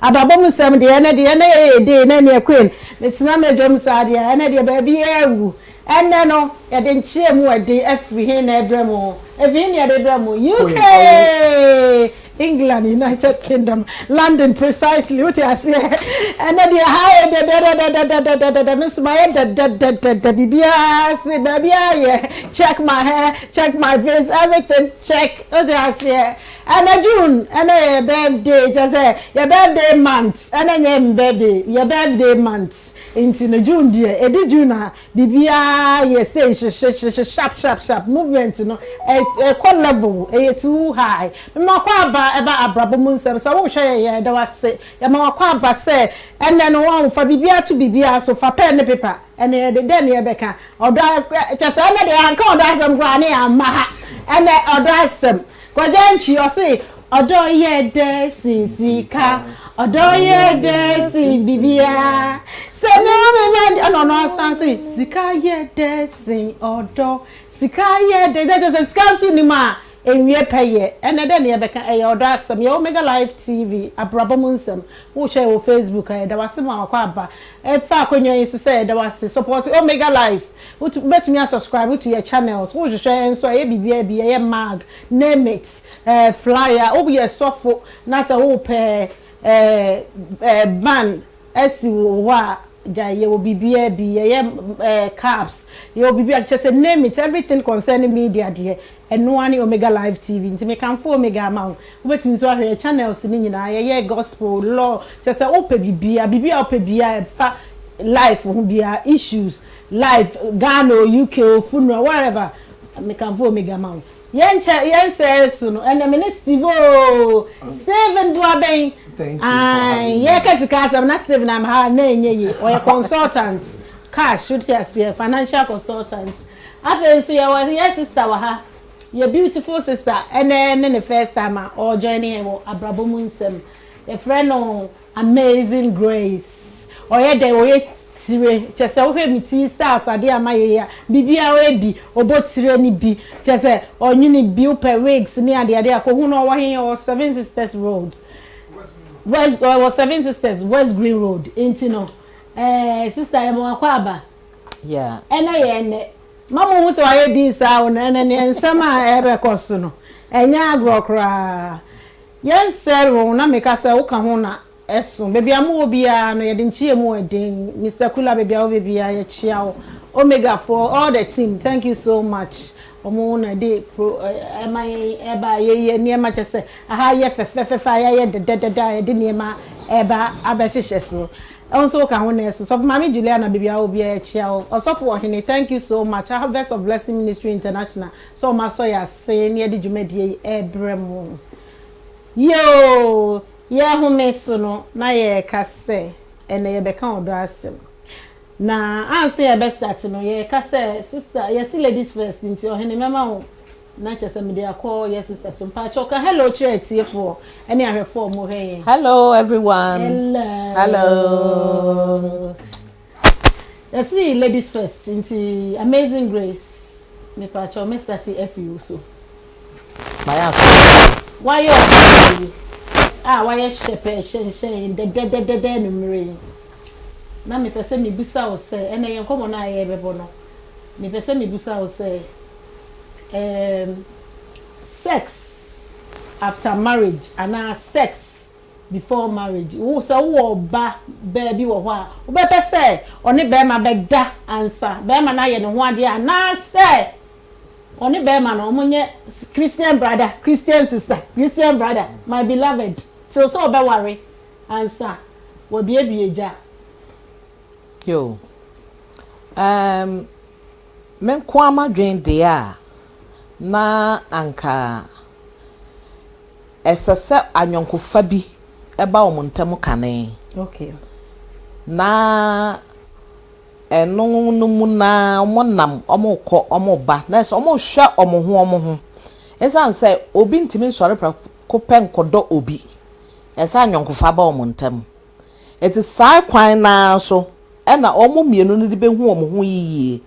ababom sem de ene de na ne queen metina medwam sa de ene de ba bi ewu ene no ye de nchie mu ade afri he na ebramo efi ne de bramo UK England, United Kingdom, London precisely. What I say, and then the high the Miss Maya the BBS, check my hair, check my face, everything check. What I say, and a June, and a birthday, just say your birthday month, and then your birthday months. Into the June dear, edi June bibia yes say sharp movement no a level too high ma kwa ba abrabo munsem so wo hwe ye da wase ya ma kwa ba say enne no won fa bibia to bibia so fa pen ne paper enne de den ye beka odo chese enne de anka odo asem kwa ne amma ha enne odo asem koja nchi o say odo ye de sisika odo ye de si bibia se me no say sika ye de sin odo sika ye de that is scansu ni ma enwie peye ene de ne beka e odo asem ye Omega Live TV abrabomunsem wo share wo Facebook e da wase ma akwa aba e fa akonwa yi so say da wase support Omega Live would bet me subscribe to your channels wo share enso e bibia bi e mag name it flyer obi ye sofo na say wo pe ban esi wo a jaye wo bibia bi ye caps ye bibia chese name it everything concerning media there eno ani Omega Live TV nti me kan fo Omega amount wo betimi so ahwe channels ni nyina ye gospel law chese ope bibia ope bia fa life ho bia issues life Ghana UK funeral wherever me kan fo Omega amount yen say so no and minister Steven Duaben yeah, I'm not Steven, I'm her name, or a consultant. Cash, should you say, financial consultant. After so, your sister, your beautiful sister, and then the first time or joining him or Abrabomunsem, a friend of Amazing Grace, or yet they wait. Just say me tea stars are there my bibia we bi obo tire ni bi just say onyuni bi per weeks near the ade ko hu no wa here or Seven Sisters Road West or Seven Sisters West Green Road intino sister e mo akwa aba yeah ena ye ne mama hu se wa ye bi sa o na ne nsama e be koso no enya agro kra yen sero na me ka se wo ka ho na eso baby amu obia no ye de nchie mu edin Mr. Kula baby awu baby ya chia Omega for all the team thank you so much omo na de pro my eba ye niema chese aha ye fefe ye de niema eba abehye so also ka ho na eso so mama Juliana baby awu bia ya chia osofo ohene thank you so much Harvest of Blessing Ministry International so ma so ya se ne de dwumadie ebrem yo ya hu meso no na ye kase ene ye beka odo asem na anse ye be start no ye kase sister yes ladies first nti ohene mema ho na chese me dia call yes sister so pa choka hello church for ene ahwefo mo he hello everyone hello yes ladies first nti Amazing Grace me pa cho me start FU so my why you why shepe shen de no mre na me pese me bisa o se ene yen komo na ye bebo no me pese me bisa o se sex after marriage and sex before marriage wo se wo ba baby wo ho a wo be pese oni be ma be da answer be ma na ye no ho ade ana se oni be ma no omunye Christian brother Christian sister Christian brother my beloved so be worry answer wo bieja yo men kwa madwen de a na anka esese anyonkofa bi eba wo montam kane okay na eno no mu na omonam omokọ omoba na so omohwe omoho esan say obi ntimi nsore pra ko penkodo obi esa anyonkofa ba omontam eti sai kwan na so ena omo mienu no de behu omoho yiye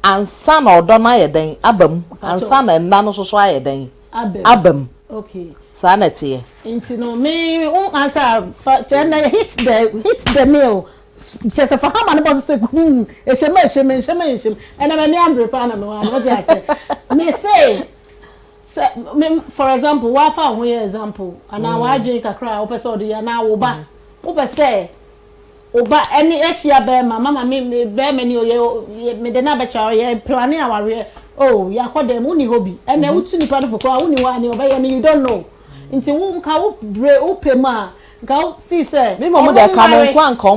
ansa na odo na yeden abam ansa na nna no so ayeden abam okay sanity into no me answer then hit the nail just for how many boss say sheme and I'm any ambre pa na me what you say me say for example wa fa ho example ana wa adwen kakra wo pese odi ya na wo ba wo pese oba any ehia be mama me be me ni oye me de na be cha oye planning aware oh ya ko dem uni hobby and na wutu ni pa do for uni wa ni oba ye you don't know nti wo nka wo bre wo pema nka wo fi say me mo de ka no kwa nka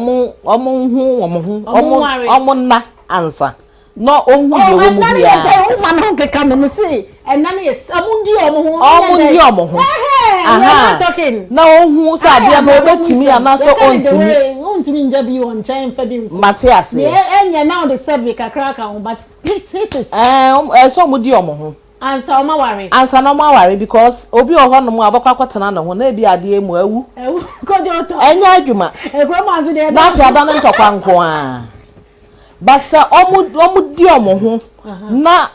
omo na ansa no ohun ye wo mu bia o ma no keka me say and na yes amundi omo ho aha na ohun sa bia no obetimi ana so ontimi nja bi won chain fa bi Matthias enya now the said we kakra ka but hit it so mudi omo ho ansa o ma ware because obi oho no mu abakwa kwatena na ho na bi ade emu awu ko de to enya adwuma ekro ma so de na so ada no ntokwa nko a but say omu di omo ho na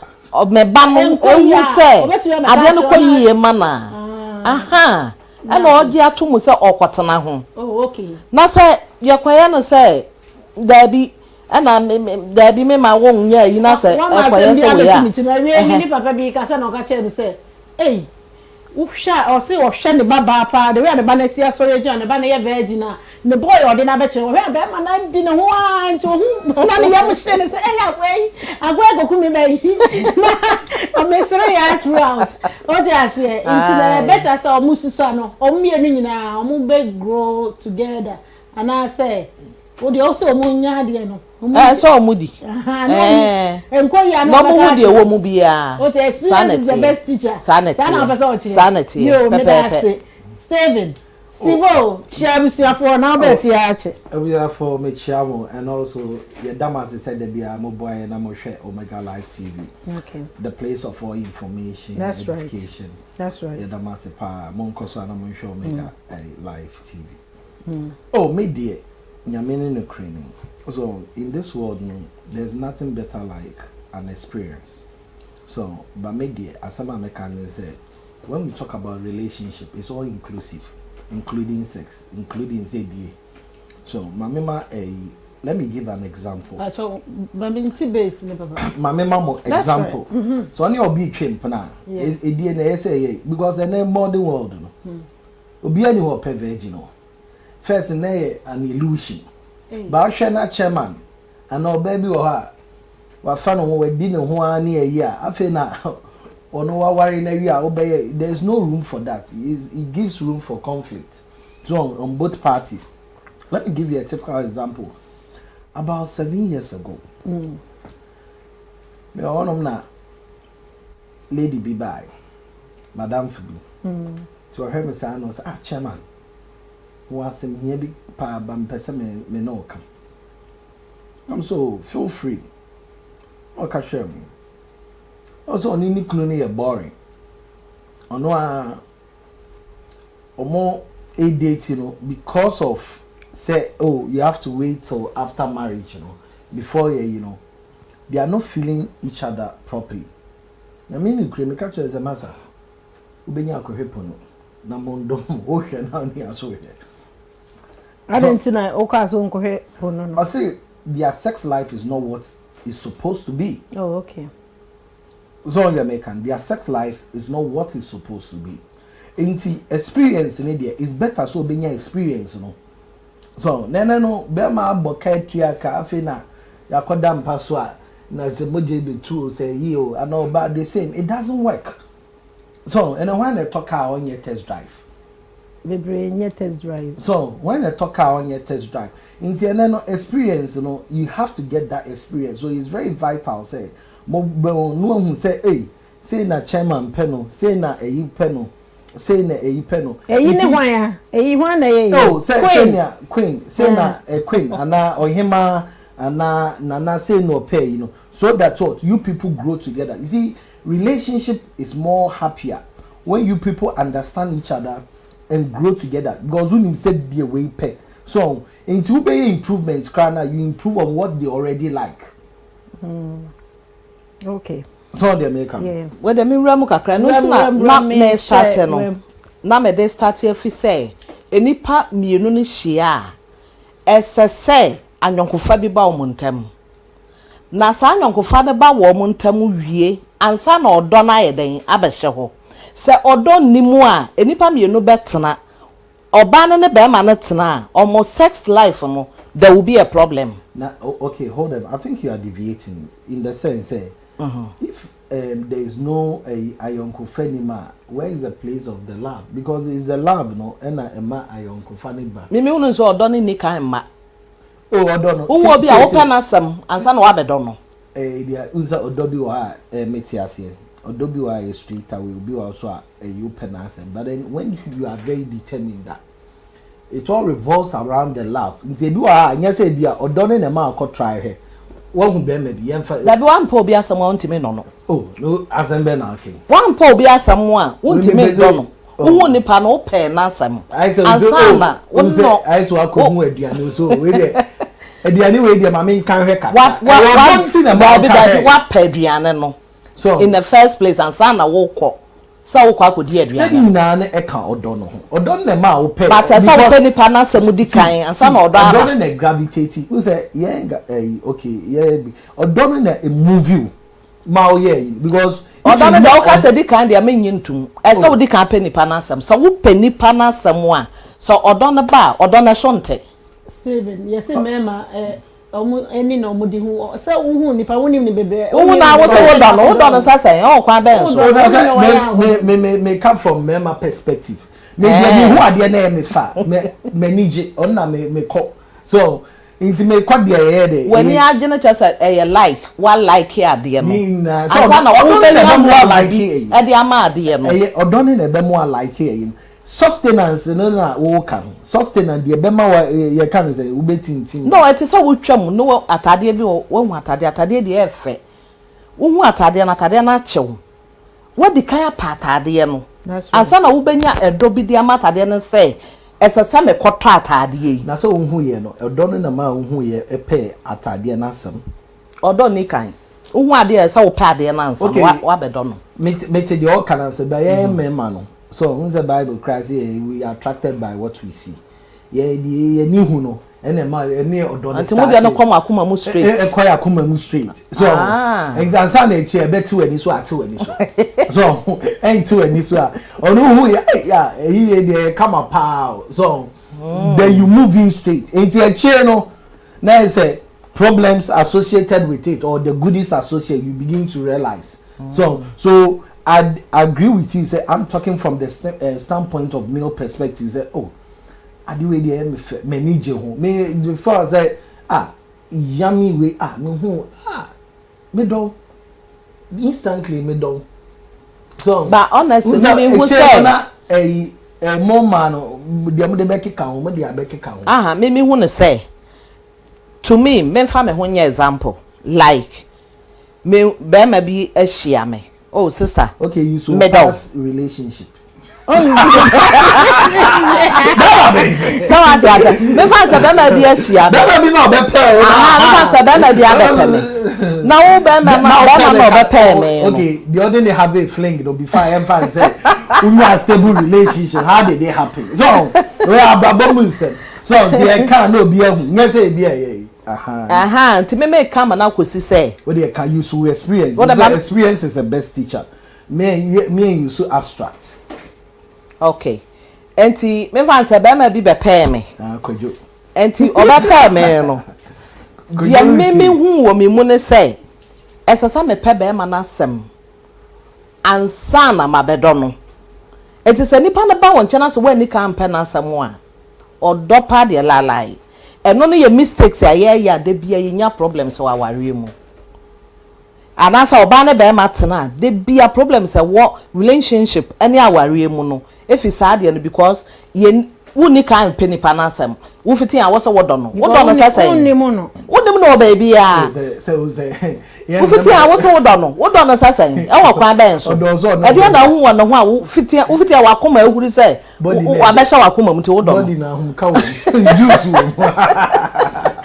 meba no owu say ade no ko yiye mana aha ana oji atomu say okwatena ho oh okay na say yekwaya no say dabi ana dabi me ma won nya yi na say ekwaya say we ya ni papa bi ka say no ka che me say eh uhwa o say ohwe ne baba pa de we ne ba na sia sori jan ne ba na ye virgin ne boy o de na be che we be ma na di ne ho anti ho na ne ya mo hye ne say eh agwa go kumi me yi o me sere ya throughout o de ase nti na better say o mususu no o mienu nyina o mu be grow together and I say o de also o mu nya de no so o mu di enko ya no mu di ewo mu bia o the experience is the best teacher sanity yo me da say Steven Stevo chiabusia for now be fiache we are for me chiamo and also your damas said the bia mo boy na mo hwe Omega Live TV okay the place of all information that's education that's right your damas pa mo nkoso na mo hwe Omega Live TV oh me dear nyamene no crane so in this world no there's nothing better like an experience so but me dear asama me can say when we talk about relationship it's all inclusive including sex including ZDA so mamema let me give an example so mamenti base ne papa mamema mo example so oni obi twem na is edie na say because the name modern world no obi ani ho pe virgin no first na an illusion ba hwe na chairman and o baby wo ha wa fa no we di ne ho ani ayi a afi na ono wa wari na wi a obey there's no room for that it gives room for conflict so on both parties. Let me give you a typical example. About 7 years ago me one of na lady be by Madam Phoebe to her me say no chairman was in here be pa bam pese me no come I'm so feel free okay share me also oni ni kunu ni boring ono a omo a date you know because of say oh you have to wait till after marriage you know before you know they are not feeling each other properly na me ni kure me catch as a massa ubenya akohepo no na mondo o hwe na ni aso hwe Argentina okazo nkohepo no I say their sex life is not what it's supposed to be. Oh okay. So Jamaican, their sex life is not what it's supposed to be. Inti experience in India is better so being experience no. So no be ma boka tuaka afi na yakoda mpaso a na se moje be tu say you and all but the same it doesn't work. So and when they talk on your test drive. Bebre nye test drive. So when they talk on your test drive, inti no experience no you have to get that experience. So it's very vital say mo no say hey say na chairman peno say na eyi peno say na eyi peno eyi ne hwan ya eyi hwan na eyi oh say na queen say na a queen ana ohima ana nana say no pay you know so that what you people grow together. You see relationship is more happier when you people understand each other and grow together because when you said the way pay so into be improvements kana you improve on what they already like. Okay. So they make yeah. Well, the me ramu kakra no na me start no. na me dey start afi say enipa mienu ni hia esese anyonkofa bi ba omuntem na sa anyonkofa ne ba wo omuntem wie ansa na odo na yeden abehye ho se odo nimu a enipa mienu betena oba ne be ma ne tena almost sex life mo there will be a problem. Now, okay, hold on. I think you are deviating in the sense, if there is no Ayonko Fenima, where is the place of the lab? Because it's the lab, no, and Ayonko Feniba. Mimi unu so odoni ni kan ma. Oh, odono. Who will be a open asem and son wa bedono. Dia uza odobi wa metiasie. Odobi wa a street will be also a open asem. But then when you are very determined that it all revolves around the love. Nti bi wa anya say bia odono na ma akọ try here. One who be maybe yemfa. La bi wan po bia asem won timi no no. Oh, no asem na okay. Wan po bia asem a won timi do no. Wo nipa no pe na asem. Ansana won no. I so akohu aduane so we dey aduane we dey ma me kan hwe ka. What be that what pe aduane no. So in the first place ansana wo kọ. So wo kwa kodi aduane. Say na na e ka odo no ho. Odo na ma wo pe. But so wo pe nipa na asem di kan ansana odo ara. Odo na gravitate. Who say okay, yeah odo na e move you. Ma o yeah because odo na o ka say di kan dia menyi ntum. E so wo di kan pe nipa na asem. So wo pe nipa na asem a so odo na ba odo na shonte. Steven, yes mema eni na omudi hu se hu nipa woni ni bebe hu na wo so wo don sasa o kwa ben so me come from mema perspective me hu ade na me fa me nije on na me ko so inti me kwa de ye de when you agene chasa like what like here de no so na wo be na like here e de ama de no odon na be mo like here sustenance no na wo kan sustenance de be ma ye kan say wo betintin no it is so wo twam no atade bi wo hu atade de efe wo hu atade na chew wo di kan pa atade no ansa na wo benya edo bi de ama atade no say esesa me kwoto atade yi na so wo hu ye no edo no na ma wo hu ye epe atade na asem odo ni kan wo hu ade esa wo pa ade na ansa wa bedo no me te de all kan say ba ye mema no. So in the Bible Christ we are attracted by what we see. Yeah, the new huno and a odon. Until we no come akuma mu straight. Quite akuma mu straight. So example na chair bet to any so atu any so. So ain't to any so. Oh no who yeah he dey come up. So then you move in straight. Ain't a chair no. Now say problems associated with it or the goodies associated you begin to realize. So I agree with you. Say I'm talking from the standpoint of male perspective. Say, oh, I do me need you. Me before I say yummy way no me don't instantly me don't. So, but honestly, me who say a more man, the amount of Becky count, me the Becky count. Me who say to me, me family one example like me be maybe a share me. Oh, sister. Okay, you so past relationship. Oh, so I just me fast be be a share. Be no be pay. Me fast be be a pay. Now be no be pay me. Okay, the other day have a fling no before I am say we are stable relationship. How did they happen? So, we are babomun say. So, they can no be a yes say be a to me come and now kwesi say what they can use to experience. What about experience is the best teacher. Me and you so abstract. Okay. Enti me fan say be ma bi be pay me. Kwadwo. Enti oba pay me no. Dia me hu wo me mu ne say esasa me pay be ma na asem. Ansa na mabedo no. Enti se nipa na ba won chena so wani kan pay na asem a. Odo pa de lalai. Eno no ye mistakes ya de bia yenya problems wa ware mu anasa oba ne be matena de bia problems wo relationship any aware mu no efi saa de no because ye wuni kan penipa na asem wo fitin a wo so wodo no sasa wonni mu no baby ya wo fitin a wo so wodo no sasa e wo kwan ben so e de na hu wono ho a wo fitin wa koma ehuri say wa be sha wa koma mu ti wodo body na hu ka wo juice wo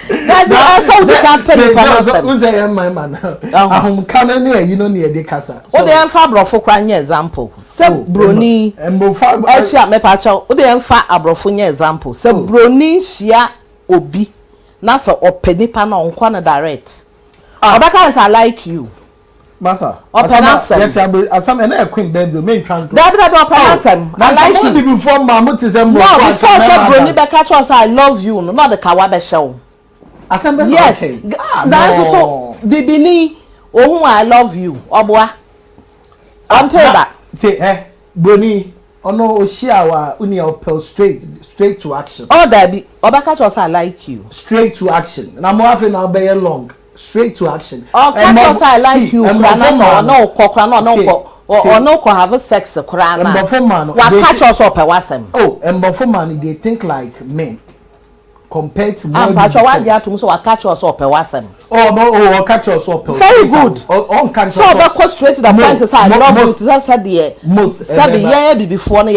That so we can pay for who say my man ahom kana na you know near the kasa o dey enfa abrofo kwa nye example say broni embofa ehia me pa cha o dey enfa abrofo nye example say broni hia obi na so openipa na onko na direct obaka say I like you masa asam na queen baby me twan to that openasem I like you before mamu to say no before say broni be catch us I love you no the kawa be show asam yes that's so bibini ohun I love you oboa until that say broni ono oshiawa uni opel straight to action oh that be obaka catch us I like you straight to action na mo afi na be long straight to action. Oh, catch I like you. No, kokra no ko have sex kra na. What catch us up wasem. Oh, embofo man they think like men compared to men. But you want to so catch us up wasem. Oh no, catch us up. Very good. On catch us up. So that go straight to the point is I love you. Said there. Most said yeah be before no.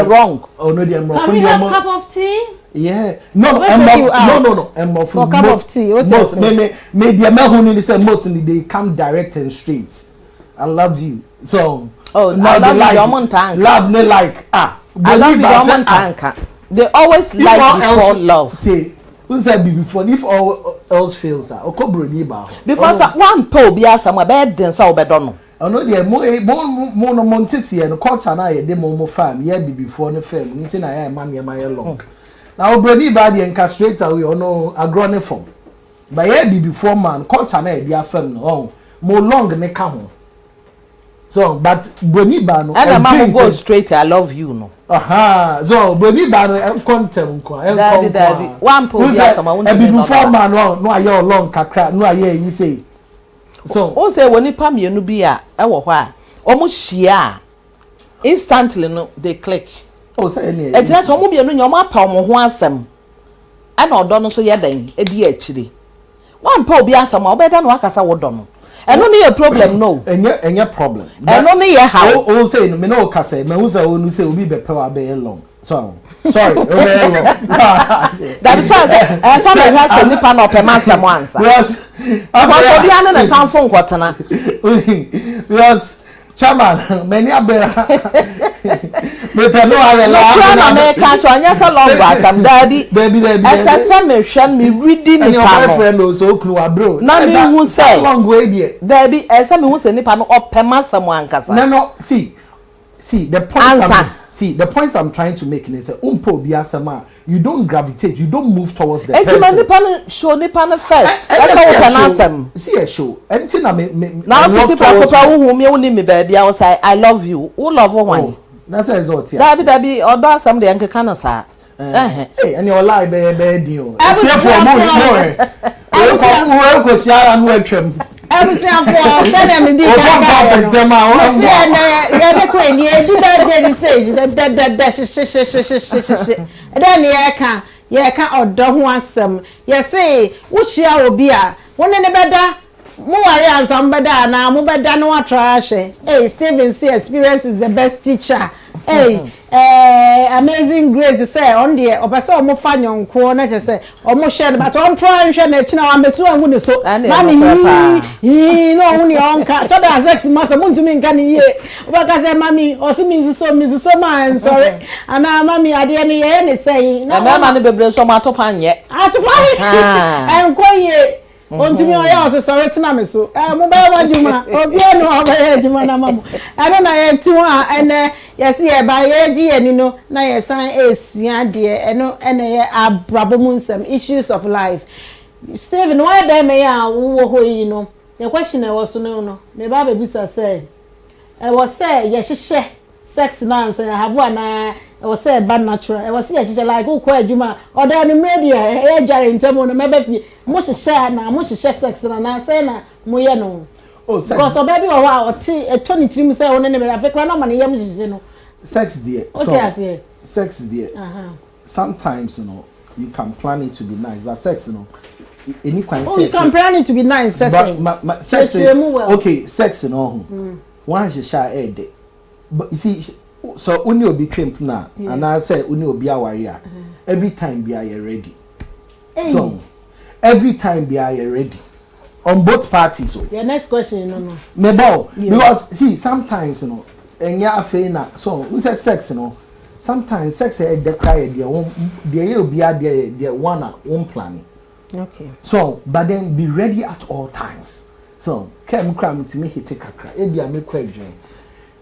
Wrong. Oh no, can we have a cup of tea? Yeah, no, no. For cup of tea. Most, me the American say most they come direct and straight. I love you. So, now they like love me like I love you, tanka. They always like before love. See, who said before if all else fails, because one po be as some bed then so be done. I know the more montity and culture na ye mo farm ye be before the firm. Nitin na man ye my long. Now brody body and castrate away or no agrone form. But ye be before man culture na dia firm no more long ne come. So but brody ba no and man go straight I love you no. Aha so brody ba no em contem ko em David one po dia some want to be before man no aye long kakra no aye yi say. So o say woni pa mienu bi a e wo ho a omo hia instantly no they click. Oh say any e tell so omo mienu nya omo apa omo ho asem ana odo no so ye dan e di akire wan pa obi asem obeda no akasa wodo no eno ne ye problem no enye problem eno ne ye how o say no me no kasa me hu say o nu say obi be pa wa be long so sorry o be long that because some of us say nipa no pe masem ansa yes obi anu na kan fo nkotena yes chairman many abera me pelo are la na me ka cho anya so long asam baby essa me hwe me reading nipa no friend o so kunu abro na me hu say long way there baby essa me hu say nipa no opema sam ankasa no see the point I'm trying to make is umpo bi asama you don't gravitate you don't move towards the person nipa no show nipa no first that's how opena sam see a show anything na me now fiti papa wo hu me woni me baby I say I love you who love one na say result here dabi odo asam de nkeka no sa and your lie be dio tie for mo ko siara no atwam Everything for them in this then ye can odo ho asem ye say wo hia obi a wo ne beda mo ware ansam beda na mo beda no atra hwe Stephen say experience is the best teacher amazing grace say on the opese omo fa nyonko na che say omo hwe but on try hwe na chi na wa mesu angu ne so mami no hu ni onka so that sex masa muntu mi nka ni ye obaka say mami osimi so man sorry ana mami ade ne ye ne say na mama ne bebre so ma atopa nye enkoye ontimi oya o sorry tina me so mo ba waduma obi enu oba aduma na mamu ana na ye ti wa ene yes ye ba ye gi eni no na ye san esua de eno ene ye abrabomunsem issues of life Steven why dem ya wo ho yi no the question was no me ba be busa say was say ye hihye sex dance have one was say bad natural was say hihye like who kwa aduma oda ni media e jare ntemo no mebe fi mo hihye na mo hihye sex na say na mo ye no because baby o wa oti etoni tirim say one ne be afekra no man ye mo hihye no sex there so sex there sometimes you can plan it to be nice but sex any kind sex you can plan it to be nice but sex okay sex one hihye but you see so uni obi twemp na and I say uni obi aware every time be are ready so every time be I ready on both parties. So the next question, no. Mebo, because see sometimes enya afe na so we say sex sometimes sex the cry there will be there one planning. Okay. So but then be ready at all times. So kem kram to me hit kakra e bia me kwadwen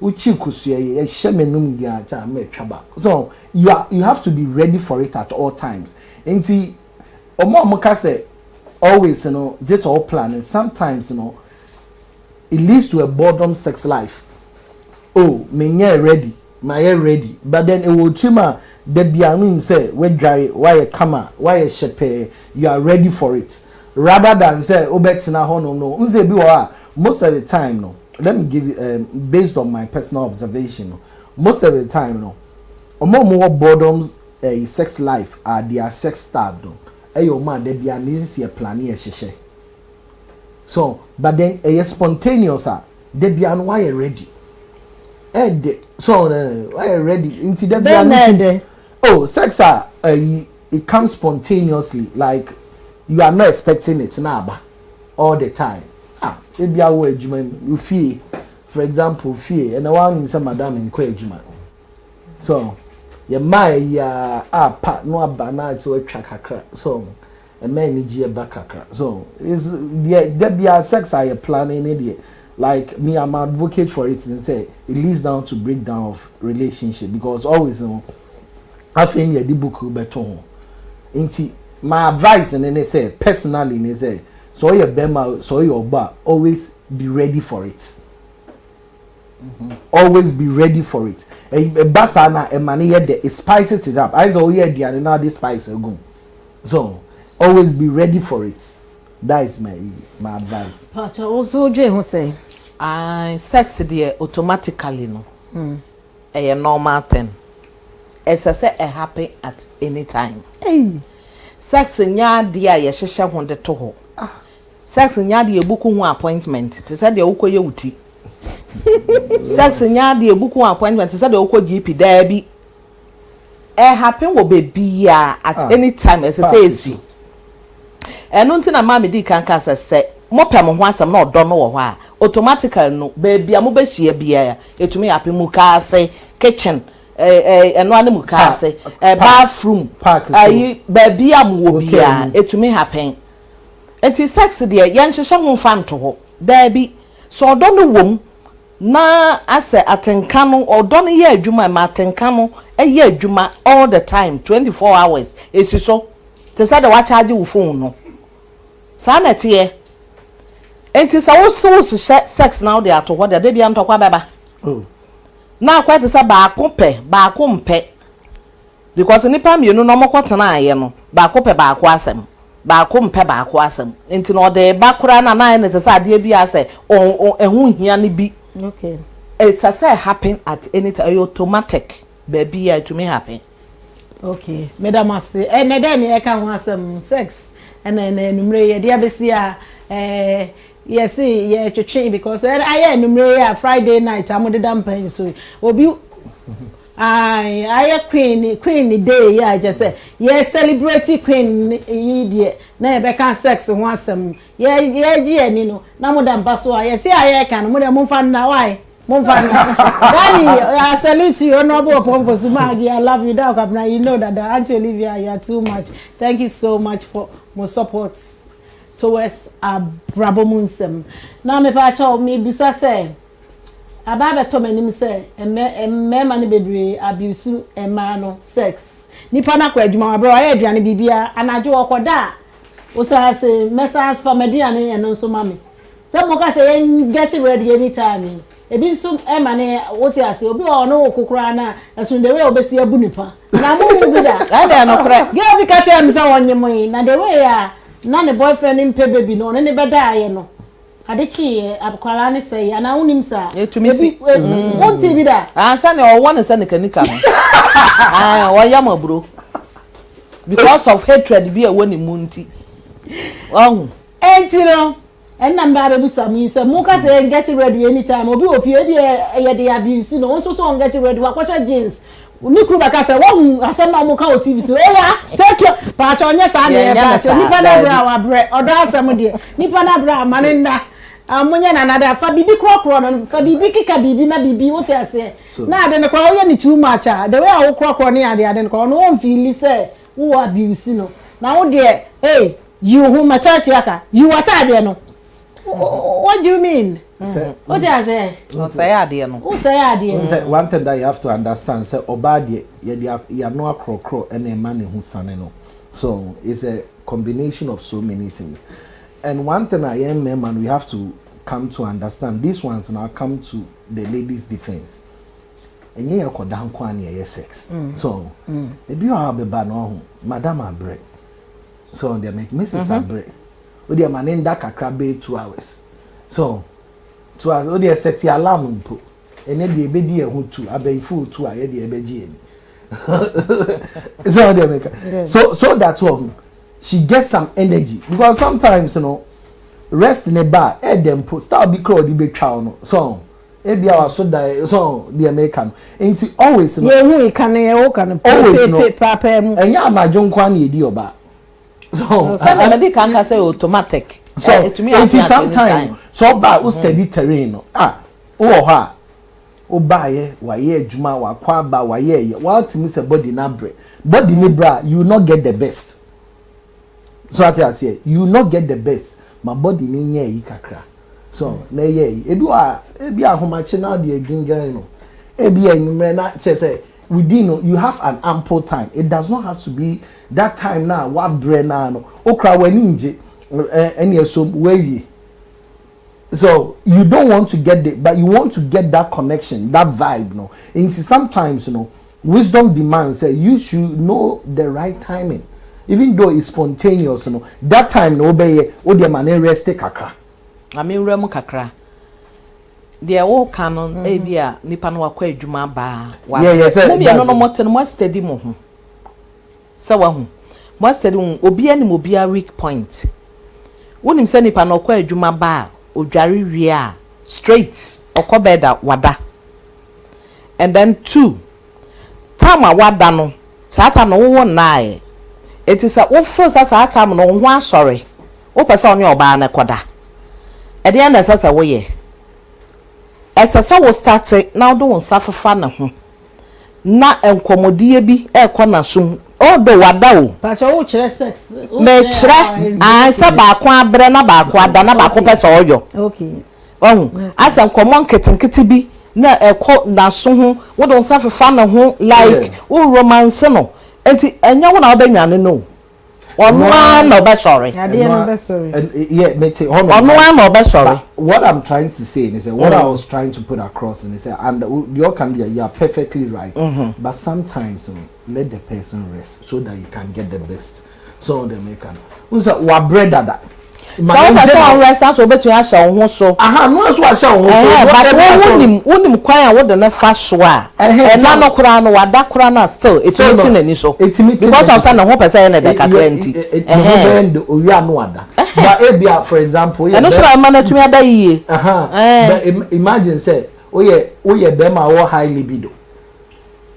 uchi kusua ye hyemenum dia cha me twaba. So you have to be ready for it at all times. Enti omo ka say always just all planning. Sometimes it leads to a boredom sex life. Oh, me ready, my ready. But then it will chima the biamin say we dry why a kama, why a shepe, you are ready for it. Rather than say obetina hono no. Unze biwa most of the time no. Let me give you based on my personal observation. Most of the time no. More boredoms sex life are their sex starved. Ayo man they be an easy planning a sheshe. So but then spontaneous they be an why ready. So why ready into the oh sex it comes spontaneously like you are not expecting it now all the time. It be a way you feel for example fear and the one in some madam in Kwejuma. So your my part no abana so kakra so a man need you back kakra so is there be a sex I planning idiot like me I'm advocate for it and say it leads down to breakdown of relationship because always I think the book beton into my advice and then they say personally they say so your bema so your bar always be ready for it. Always be ready for it. A basana a money it spices it up. I saw here the now this spice go. So always be ready for it. That is my advice. But also Jay say sex there automatically no. A normal thing. As I say it happen at any time. Hey. Sex nya dia ye hwehwe honde to ho. Sex nya dia ebuku ho appointment. Te say dia ukoye wuti. Sex nya de ebuku appointment say de okọ GP there bi happen wo baby at any time as say esi eno ntina ma me di kanka say mo pem ho asem na odo no wo ho a automatically no baby am be hia bia etumi happen mu ka say kitchen eno ane mu ka say bathroom ayi baby am wo bia etumi happen enti sex de ye nhehye ho fan to ho there bi so odo no wom na ase atenka no odo no ye adwuma ma atenka no ye adwuma all the time 24 hours esi so te say de wa charge wo phone no sa na tie enti sa wo sex now dey ato ho de bia ntokwa beba na akwa te say ba ko mpe because nipa mienu no mokotena aye no ba ko pe ba ko asem ba ko mpe ba ko asem enti no de ba kura na na te say ade bia say ehun hia ne bi. Okay. It's a say happen at any time automatic. Baby, to me happen. Okay. Madam Master, and then I can want some sex and then numre dia besia yes yeah to change because I numre Friday night I'm the dampen so obi I queen day yeah just say yes celebrate queen ye na be kan sex ho asem ye gi ani no na modam paso a ye ti aye kan modam mfa na why mfa na daddy I salute you honorable Pompo Sumagi I love you down kabna you know that Auntie Olivia you are too much thank you so much for more support towards Abrabomunsem na me pa cha me bisa say ababa to manim say emmema ne bebre abuse emma no sex nipa na kwa adwuma bro aye aduane bibia anaje okoda o say message for mediane eno so mame say mo ka say get ready anytime ebi so emma ne woti ase obi o no okokora na asun the way obesi abu nipa na mo bi da na no kra ge bi ka tell me say wonye na the way na ne boyfriend mpe baby no ne beda aye no adechi akwala ne say ana unim sa etumi wonti bi da ansa ne o won se ne kanika no wo yam aburo because of hatred bi e woni munti enti no en na mba bebu sami say mu ka say get ready anytime obi ofie bi e ye dey abuse no so get ready wa kwacha jeans ni kuru baka say won asem na mo ka o TV so ya take your pa cha onye sa na e ba so nipa na bra wa bre odo asem de nipa na bra mane nda amunye na nada fa bibi krokro no fa bibi kika bibi na bibi wote ase na ade ne kwa oye ni too much the way a wo krokro ne ade ne kwa no won feel say wo abuse no na wo de hey you who my church yaka you atade no what do you mean what I say say ade no who say ade say one thing that you have to understand say obade you no krokro and a man who sane no so it's a combination of so many things. And one thing I am man, we have to come to understand. These ones now come to the ladies' defense. And you are down kwani sex. So, if you are a bano, Madam Abre. So they make Mrs. Abre. Or they man in that kakra 2 hours. So 2 hours. Or they set the alarm put. And then they be there who 2. I be full 2 hours. They be so they make. So that's one. She gets some energy because sometimes rest in a bar them put start be crowd the big child so ebi our so die so the American ain't always who can always papa mu enya amajo nkwa na edi oba so say medical say automatic so to me it is sometimes so ba o steady terrain wo ha o ba ye wa ye adwuma wa kwa ba wa ye wa timi say body na bre body ni bra you will not get the best. So I say you will not get the best. My body ni nye kakra. So na ye ebi ahomache na de gingan no. Ebi enumre na say within you have an ample time. It does not have to be that time now what brain na no. Okra wani nje any so where. So you don't want to get the but you want to get that connection, that vibe no. And sometimes wisdom demands say you should know the right timing. Even though it's spontaneous, that time no obey o de man rest kakra. I mean rem kakra. They all canon ebia nipa no akwa adwuma ba. Yeah, no moten mo steady mo ho. Se wa ho. Mo steady obi ani mo bia weak point. Wonim se nipa no akwa adwuma ba odware wie a straight okobeda wada. And then 2 time a wada no sata no wo na it is a first as I come no one sorry. O person your ba na koda. E dey na sasa wo ye. Esasa wo start now do won safafa na ho. Na enkomodie bi e kɔ na sum. O do wada o. Pa cha wo kire sex. Me kire an sa ba ko abre na ba ko ada na ba ko pese oyo. Okay. Asa nkomon ketenkete bi na ekɔ na so ho wo do safafa na ho like wo romance no. Enti enya wo na obanwane no onwa na oba sorry yeah me say onwa na oba sorry. What I'm trying to say is what I was trying to put across and say and you can be you are perfectly right but sometimes let the person rest so that you can get the best so they make an unsa wa brother that so person rest so betu ya sha ho so no so sha ho so but wonim kwan a wo de na fa so a na no kura no wada kura na still it's meeting ani so because of say na ho person na de kakra nti and owi anu wada but ebia for example no so man na tumi ada yie but imagine say oye be ma wo high libido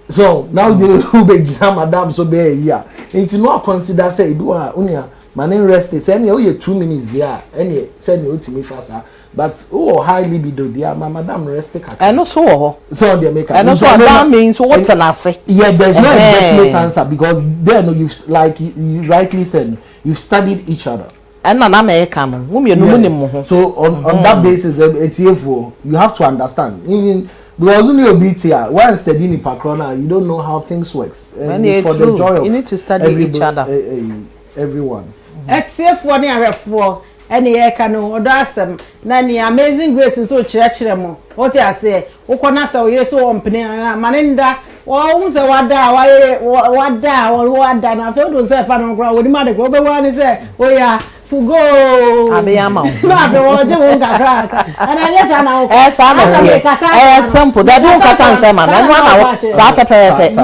so now the who be madam so be here nti no consider say bi wa unia man rest say any 2 minutes there any say no ultimate faster but high libido there madam rest kakra no so ho so they make and so that means what an say yeah there's no definite answer because then you've like you rightly said you've studied each other and na America no wo me no munim ho so on that basis etfo you have to understand even because when you beat here once studying in Pakrona you don't know how things works and for the joy of you need to study each other everyone etfo ni arefo ene ye ka no odo asem na ni amazing grace so kire mo o ti ase ukona se o yeso o mpene na maninda wo unse wada na fe do se fa no kra wo di ma de ko be wa ni se o ya fugo abiyama na be wo je wo ngakra ana ye sa na o sa na simple that do ka san se ma na na sa pepe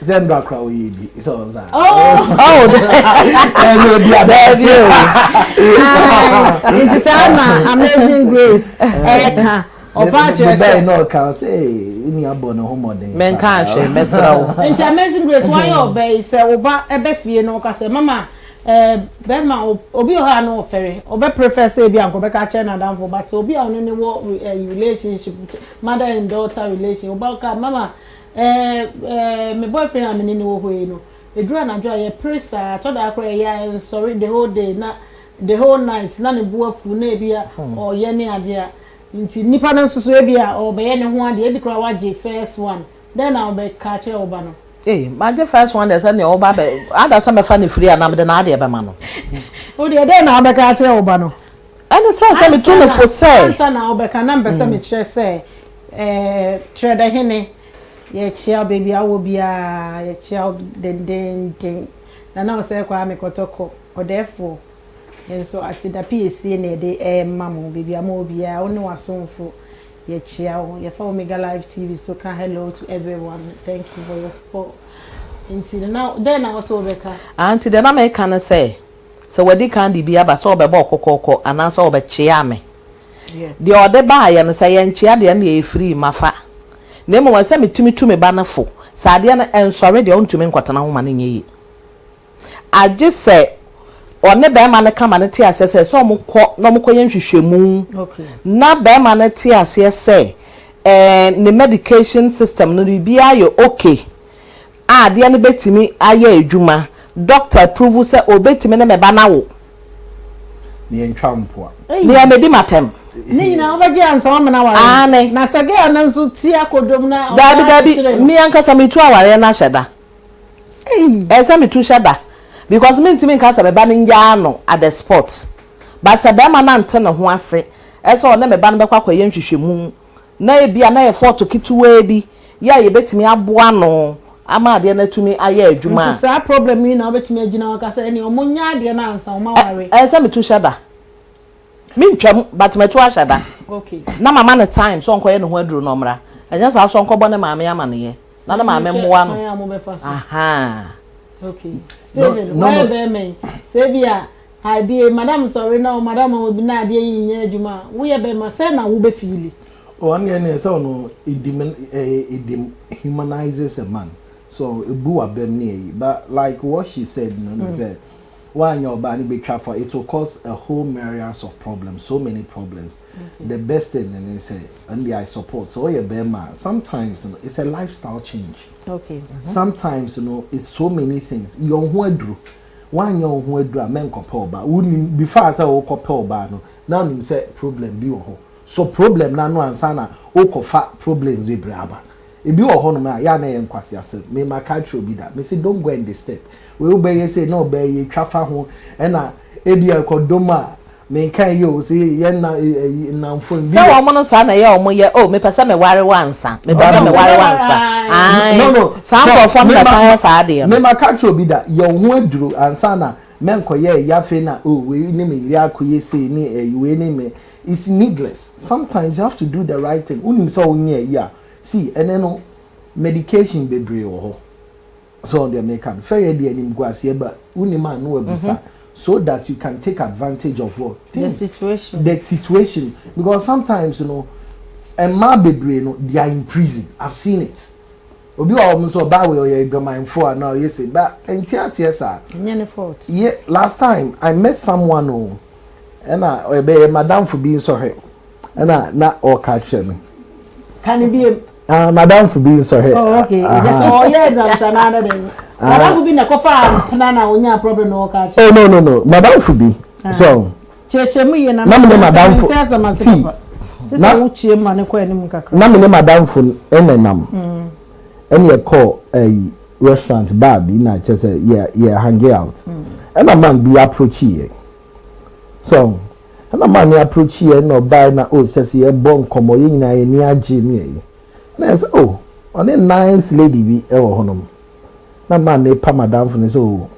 Zembra kra o yibi so on that no dia it is amazing grace eka Oba chese no ka say ni abo no homoden men ka hwe mesra wo nti Amazing Grace why obey say oba ebe fie no ka say mama be ma obi o ha no ofere obe prefer say bi anko be ka che na dan for but obi a no ne wo relationship mother and daughter relation oba ka mama my boyfriend am ni wo ho no edura na jo ye presa to da akra ya sorry the whole day na the whole night na ne buafu na ebia o ye ne ade a nti nipa na nsusu ebia o be ye ne ho ade ebi kra waje first one then I be catch e oba no my first one dey say ne oba be ada say me fa ne free na me de na ade be ma no o de then na be catch e oba no and say me tun for say answer na oba ka na be say me kire say trader hene ye chia baby awo bia ye chia den na na say kwa me kotoko odefo enso asida PSC na de mamo baby amo bia woni wasonfo ye chia wo ye fa Omega Live TV so can hello to everyone, thank you for your support until now then I also beka anti de na me kan say so wadi kan di bia ba so obeba okokoko ana so obe chia me de ode ba ya no say ye nchia de na ye free mafa na mo wase metumi ba na fo sa de na ensore de ontumi nkotana ho ma na nyi age say one be ma na kama na ti asese so omukọ na omukọ ye nhwehwemu okay na be ma na ti asese ne medication system no bia yo okay de na betimi aye adwuma doctor approve say obetimi na me ba na wo ni entwampo ni amedi matem ni na obaje ansa wa na wa na sage na nso ti akodom na dabi mi ankasa metu aware na hyeda esa metu hyeda because me ntimi nka sabe ba nja no at the spot but sabe ma na nte ne ho ase esa one me ba no bekwa kwaye nhwehwemu na ebia na ye photo kituwa bi ya ye betimi aboa no ama ade na tumi aye adwuma nti sa problem ni na obetimi agina wa kasa eni omunya ade na ansa o ma ware esa metu hyeda me ntwam but metu hyeda okay na mama na time so nkoye ne ho aduru no mra anya sa so nkobo ne maame amane ye na na maame mmoa no aha okay Steven why be me say bia ade madam sorry now madam obi na ade yin adwuma wo ye be ma say na wo be feel one year ne say no it humanizes a man so ebu abem ne but like what she said said why your body be for it will cause a whole myriad of problems, so many problems. The best thing and they say and I support so your bema sometimes it's a lifestyle change. Okay. Sometimes it's so many things your who one your who do a men couple ba wouldn't before I say o couple ba no now him say problem be ho so problem na no answer na o kofa problems we braba e bi o ho no na ya na yen kwase ase me ma catch obi da me say don't go in the step we obey say no obey twafa ho e na e bi akodoma me kan yo say ye na mfon bi so wo mo no sa na ye o mo ye o me pese me ware wansa me pese me ware wansa no sa ko fam da kan sa de me ma catch obi da ye ho aduru ansa na men ko ye yafe na oh we ni me iri akoye say ni we ni me it's needless. Sometimes you have to do the right thing unim so onye ya see and then medication be bre ho so on the American fair dey anim go ase ba unima no ebusa so that you can take advantage of what things, the situation because sometimes a ma bebre no they are in prison. I've seen it obi wa o so ba we o go mindful now you say but entias yes sir any fault yeah last time I met someone and I be madam for being sorry and na or catch me can it be madam for being sorry. Oh, okay. Just yes, I'm another day. Madam for being a coffee, banana, onya problem no catch. Oh no. Madam for be. So. Cheche mu ye na. Na me madam for. See. Just a uchi ma ne kwa nim kakra. Na me madam for enenam. Any a call a restaurant bar be na just yeah hang out. And a man be approach here. So. And a man approach here no buy na oh just here bon komo ye na ye ni age ni. Na say oh on a nice lady bi e wo honom na man ne pa madam for ne so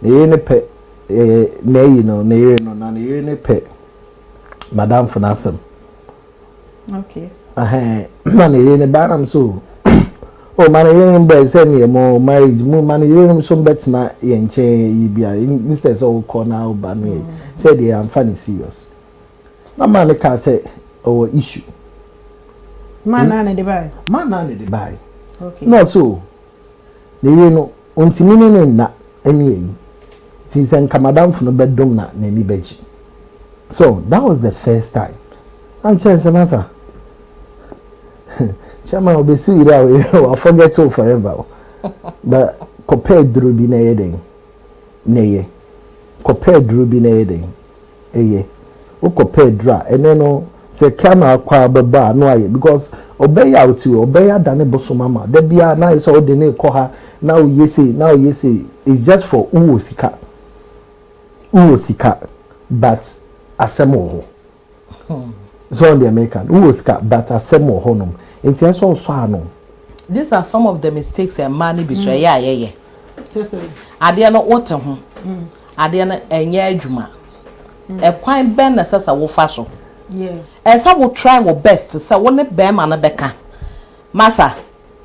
ne ne pe na yi no ne na ne pe madam for nasem okay man ne ba am so oh man ne be say ne mo marriage mo man ne so bet na ye nche yi bia instead so call now ba no say they am funny serious na man ne ka say oh issue Man na ne buy. Man na ne buy. Okay. No so. Ne we no ontimi ne na eni yi. Ti sen kamadam fu no bedom na ni beji. So that was the first time. I'm chance masa. Chama obesi ira we forget so forever. But compare drubi na yeden. Neye. Compare drubi na yeden. Eye. O compare dra ene no se kana kwa baba no aye because obey out you obey dane boso mama. De bia na is all the ne ko ha now yesi it's just for uosika but asemo so on the American uosika but asemo honum enti eso so ano. These are some of the mistakes a man be sure yeah ade no wote ho ade no enye adwuma e kwan ben na sasa wo fa so e sa wo try wo best say wo ne be ma na beka masa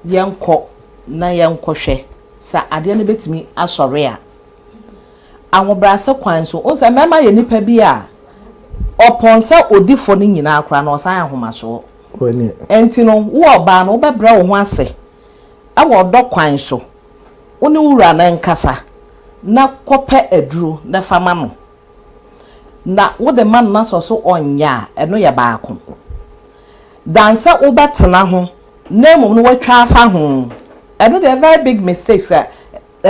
yenko na yenko hwe sa ade no betimi asore a awobrase kwan so o say mema ye nipa bi a oponse odifo ni nyina akra na osan ahoma so oni enti no wo ba no be bra wo ho ase a wo do kwan so oni wura na nkasa na kope aduro na fama no na wo de man na so onya eno ye baako dansa wo betena ho na mum no watwa afa ho eno the very big mistakes a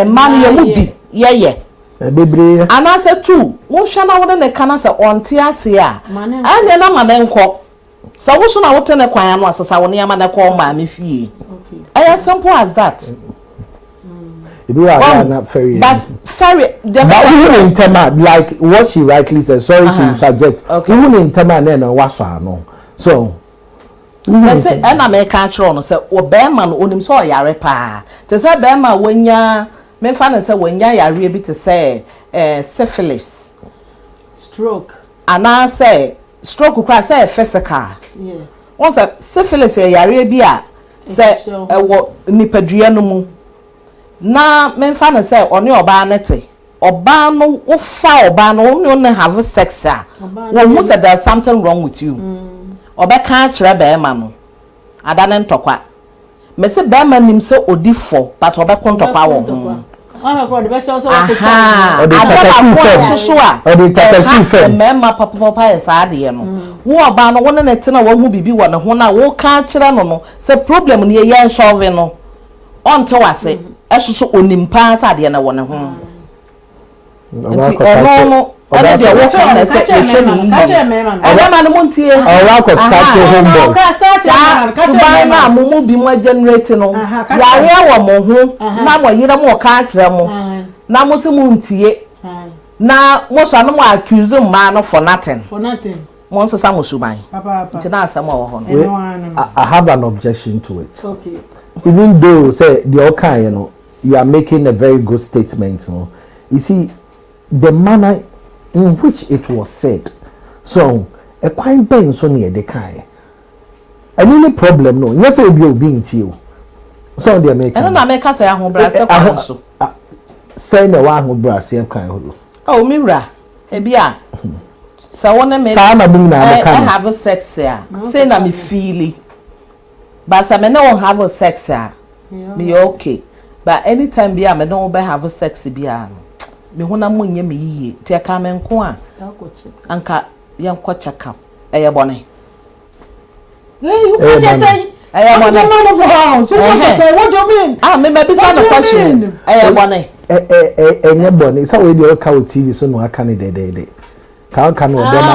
man ye mu bi ye bebre anase tu wo hwa na wo ne kana se onte ase a anya na manenko so wo so na wo tene kwan ano asesa wo ne ama na ko ma me fie okay as simple as that. Not very but very but even in tema like what she rightly said, sorry to interject, okay. Even in tema na waswa no so I say and American tro no say o be ma no onim so yare pa te say be ma wonya me fa na say wonya yare bi te say syphilis stroke ana say stroke kwa say physical yeah once syphilis yare bi a say wo nipadua no mu na me fa na say oni oba na te oba no wo fa oba no no have sex a wo mu say there's something wrong with you oba kan kire be ma no adane ntokwa me say be ma nim say odifo but oba kon ntokwa wo oh god the best also aha me ma papa esa ade no wo oba no wo na te na wo hu bibi wo ne ho na wo kan kire no no say problem ne ye solve no onto wase esusu onimpa sa ade na wo ne ho nti ono ade de wo kan na say ehwe ni ade ma no montie owa ko take hombo ka na mumu bi mo generate no yare wo mo ho na mo yire mo ka kire mo na mo se mo ntie na mo so no mo accuse ma no for nothing mo nso sa mo suban nti na asem wo ho no I have an objection to it. Okay. Even though say the okay, you know, you are making a very good statement, you know. You see the manner in which it was said. So a quite ben so near the kind. And any problem no, yes it will be in you. So the American. And America say ahun brase so. Say the one who brase kan. Oh mira, e bia. So one me I have sex here. Say na me feely. But some men don't have sex here. Me okay. But anytime be me don't be have sex be me hona munye me yiye. Ti aka me nko a. Anka yan kwa check up. Eye bone. Hey, you can't just say eye bone. Man of the house. What do you mean? Ah, me be say the question. Eye bone. Enye bone. So we dey ka TV so no aka ne de. Can no dem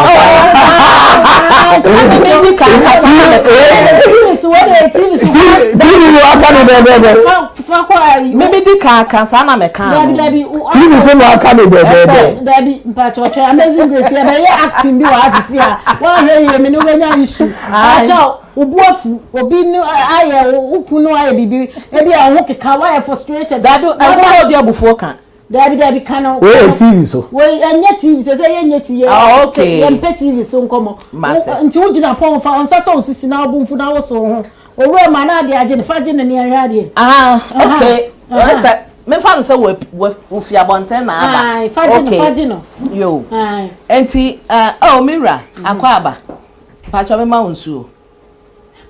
maybe the car sa na me kan TV so no aka ne de Daddy but what amazing grace e be acting bi wa asisi a wa hear me no nya issue acha obuafu obi no aye ukunu aye bibi e bia ho keka wa frustrated dadu e go abufuo kan Dabi kana we TV so we anya TV so say anya TV okay yempe TV so nkomo nti ugina pon fa onsa so osisi na obumfu na wo so ho owe ma na ade age ne fa gine ne ahwa ade okay say me fa say we fi abonten na aba fa gine yo enti mira akwa aba pa cha me ma unsuo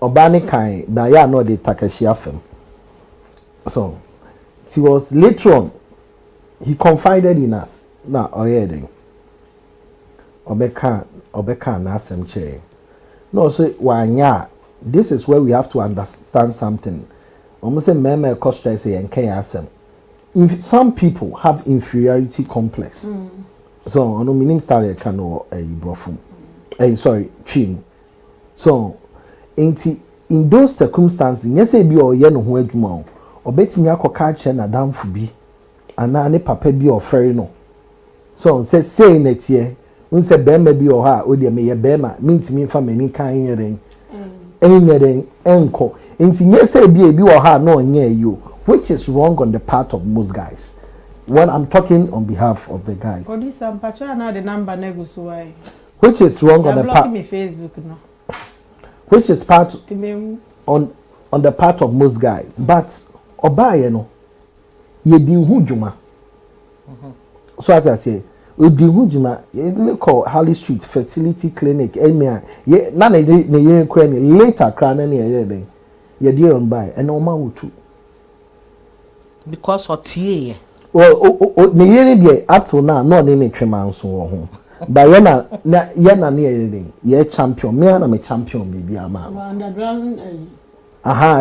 Obani Kai, but yeah, no, the Takashi Afem. So, it was later on, he confided in us. Now, Oyeding. Obeka Nasem Che. No, so, why, this is where we have to understand something. Almost a meme cost say and Asem. Some people have inferiority complex. So, on the meaning started cano a brofum. Sorry, chin. So, in those circumstances, yes, be or yen who edmo, or betting yako chen a damn fubi, and any papa be or ferry no. So, say next year, when say bema be or ha, or dear may a bema, means me from any kind hearing, enco. Inti yes, be or ha, no near you, which is wrong on the part of most guys. When I'm talking on behalf of the guys. For this, I'm now the number negotiate. Which is wrong on the part. Me Facebook now. Which is part on the part of most guys. But Obaye no, ye di hujuma. So as I say, we di hujuma. You call Harley Street Fertility Clinic. Emia ye na ne ye kwen later kran na ye den. Ye di on buy and oma wutu. Because of tie. Well, ne ye ni dey up till now no ne twema nso wo ho. But yena near anything. Ye champion. Me and I'm a champion, baby. Underground.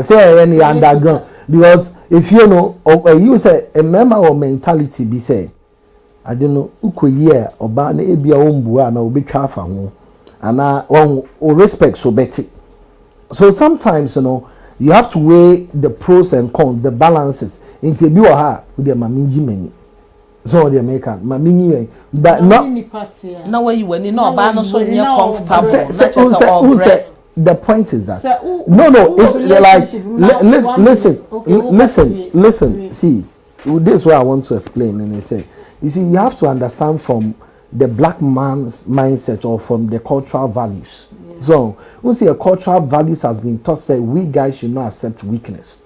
Say any underground. Because if you know, or you say a member or mentality be say, I don't know, uko year or ban e be a umbua and I'll be careful. And or respect so better. So sometimes, you know, you have to weigh the pros and cons, the balances. Into you or with your maminji many. So the American, mamini, but not. No way you went in, no, but so you're comfortable. The point is that no, it's like listen. See, this is what I want to explain. And I say, you see, you have to understand from the black man's mindset or from the cultural values. Yeah. So, we see a cultural values has been taught that we guys should not accept weakness.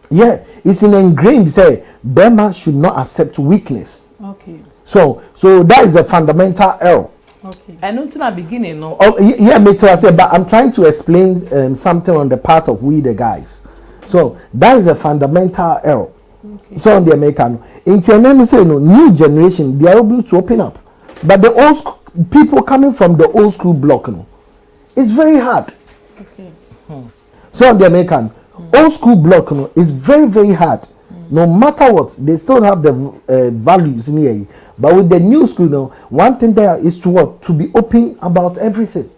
Yeah, it's an ingrained say Burma should not accept weakness. Okay. So that is a fundamental error. Okay. And until the beginning, no. Oh, yeah, me too. I say, but I'm trying to explain something on the part of we the guys. So that is a fundamental error. Okay. So on the American, in say no new generation they are able to open up, but the old people coming from the old school block, no, it's very hard. Okay. So on the American. Old school block, no, is very, very hard. No matter what, they still have the values in here. But with the new school, no, one thing there is to what? To be open about everything.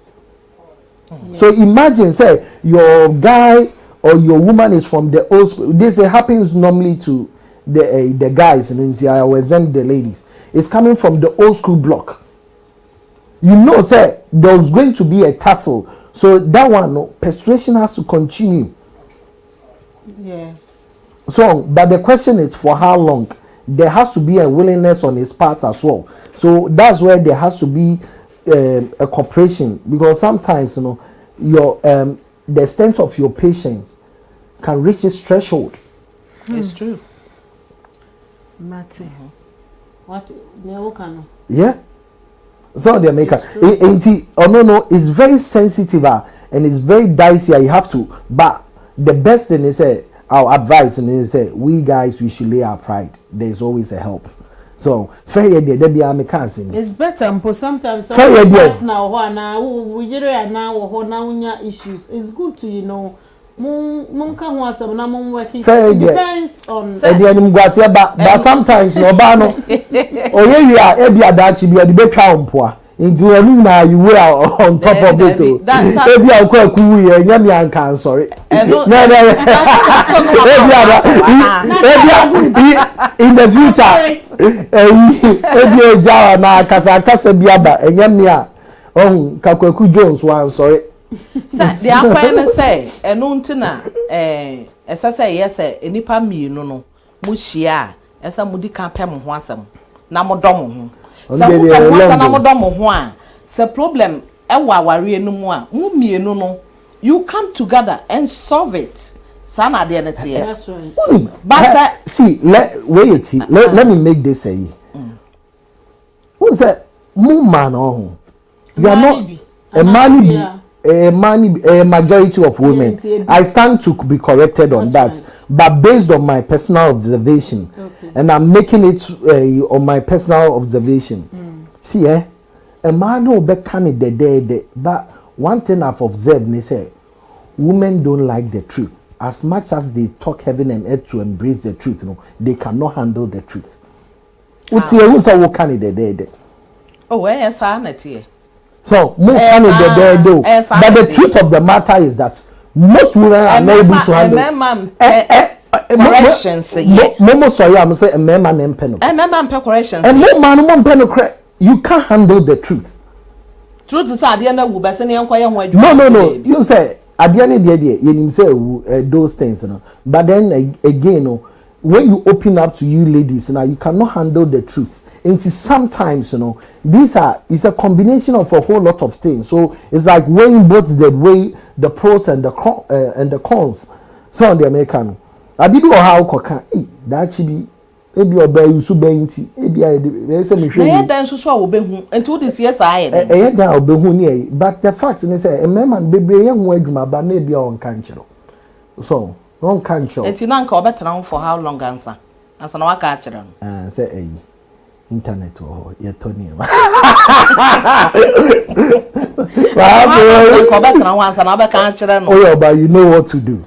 So imagine, say, your guy or your woman is from the old school. This happens normally to the guys, and I will send the ladies. It's coming from the old school block. You know, say, there's going to be a tussle. So that one, no, persuasion has to continue. Yeah. So, but the question is for how long? There has to be a willingness on his part as well. So that's where there has to be a cooperation, because sometimes, you know, your the extent of your patience can reach its threshold. It's true. Mati. What? Yeah. So the American, no, it's very sensitive and it's very dicey. You have to, but the best thing is our advice is we guys, we should lay our pride. There's always a help. So fair there be a mechanism. It's better but sometimes now we now issues. It's good to, you know, mun kan ho asem na mun working. It depends on but sometimes no ba no oye wi a e bia dachi bia de betwa ompoa. Into na you were on top of it. Ebi akwa ku ye nya mi anka sorry. In the future ebi ja na kasa biaba enya mi a oh Kakwaku Jones one sorry. Sir, the akwa say enu ntina esa say yes enipa mienu no mu hia esa mudi kan pem ho asem na modom ho. So the problem you come together and solve it. That's right. But see, let me make this say. Who's that? You are not a man. a majority of women. I stand to be corrected on that, right. But based on my personal observation, and I'm making it on my personal observation. See, a man who be candidate, but one thing I've observed, they say, women don't like the truth. As much as they talk heaven and earth to embrace the truth, they cannot handle the truth. What's what candidate? Oh, yes, I know. So, more candidate though. But the truth of the matter is that most women are not able to handle. Corrections. Momo sorry, I'm saying a man empeno. A man corrections. And no man empeno. You can't handle the truth. Truth is, at the end of the day, no. You say at the end of the day, you say those things, But then again, when you open up to you ladies, now you cannot handle the truth. And sometimes, it's a combination of a whole lot of things. So it's like weighing both the pros and the cons. So on the American, I did know how that actually. Ebi oba yusu benti ebi I say me hwe na dan so so obehu until this year say e dan obehu ni but the fact is say man bebre ye ho adwuma ba na ebi on kan kiro so on kan kiro enti na nka obetena for how long answer na waka kiro say internet o ye to ni ma wa obetena answer na obeka kiro no oh but you know what to do.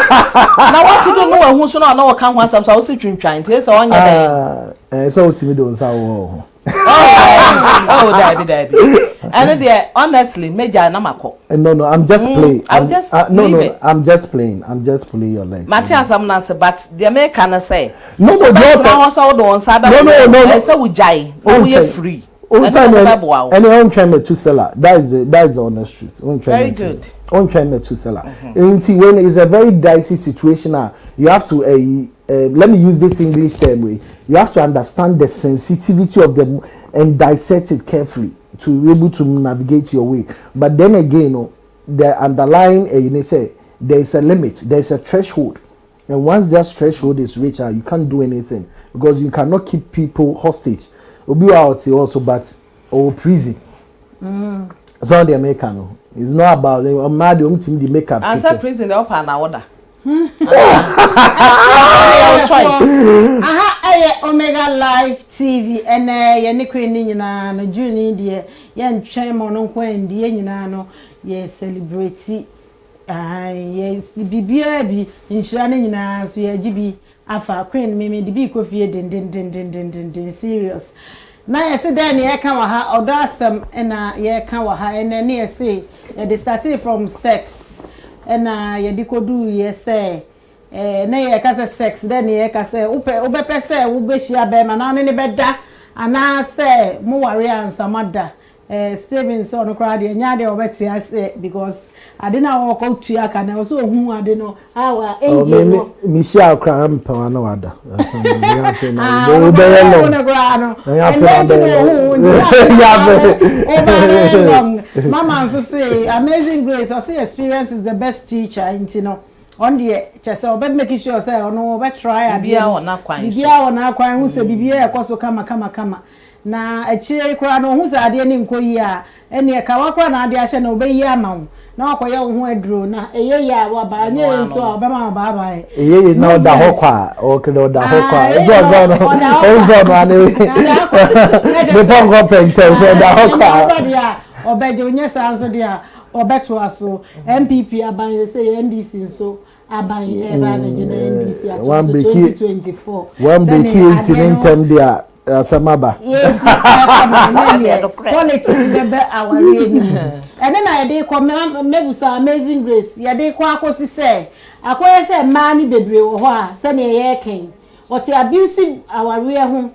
Now what to do no who so no can want some so twintwan tie so onya dey so timi do nsa wo oh David and there honestly major na mako no I'm just playing I'm just I'm just playing your legs Matthias am na say but the American na say no just na so do nsa ba no say we jai we free and on try to sell that's the honest truth very good on trying to sell when it's a very dicey situation you have to let me use this English term way you have to understand the sensitivity of them and dissect it carefully to be able to navigate your way. But then again the underlying you say there is a limit, there is a threshold, and once that threshold is reached you can't do anything because you cannot keep people hostage. Obi out also but or prison. So the American it's not about them mad team the makeup. Answer prison the upper na order. Omega Live TV and ye ne queen nyina no June die ye ntwen mo no kwan die nyina no ye celebrate ye bibia bi nhira ne nyina so ye gibi afa queen me de bi kofie den serious na ye se den ye ka wa ha odo asem na ye ka wa ha na ne ye se ye dey started from sex na ye dikodu ye say na ye ka say sex then ye ka say ubepe say ubehia be ma na ne beda ana say mo ware ansamada Steven so no crowd ye nya de obeti ase because ade na wo ko tua ka na so hu ade no awa enje no Michelle kram pa na wada Mama so say Amazing Grace or say experience is the best teacher intino on the chese obe make sure say ono obe try bibia wona kwan hu say bibia ekoso kama na achire kura no hu say ade ni nkoyi a ene ka wakwa na ade ahye na obe yi ama na akoye wo ho aduro na eye ya wa ba nye nso obe ma ba ba eye na da hokwa o kedo da hokwa ejo no ane the pongo pente so da hokwa obe je onye sanso dia obeto aso MPP aban say NDC nso aban era na je na NDC at 2024 one beki intem dia asamaba yes politics bebe aware ni and then I dey come mebusa Amazing Grace ya dey kwa akosi say akoye say man ni bebre wo ho a say na ye ken oti abusive aware ho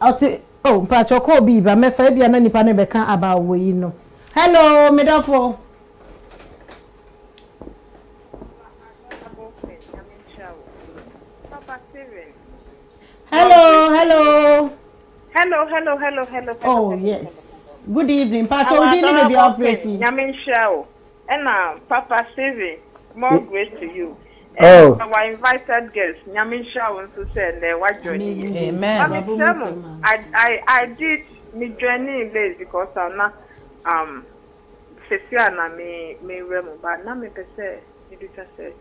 oti oh mpachoko bi ba mefa bia na nipa ne beka about we no hello medafo hello oh yes good evening Pacho we didn't be afraid Nyaminshawo and Papa Steven more grace to you. Oh, our invited guests, Nyaminshawo to say they were joining. Amen. I did me journey late because I'm not sesi na me remo ba na me pese educa say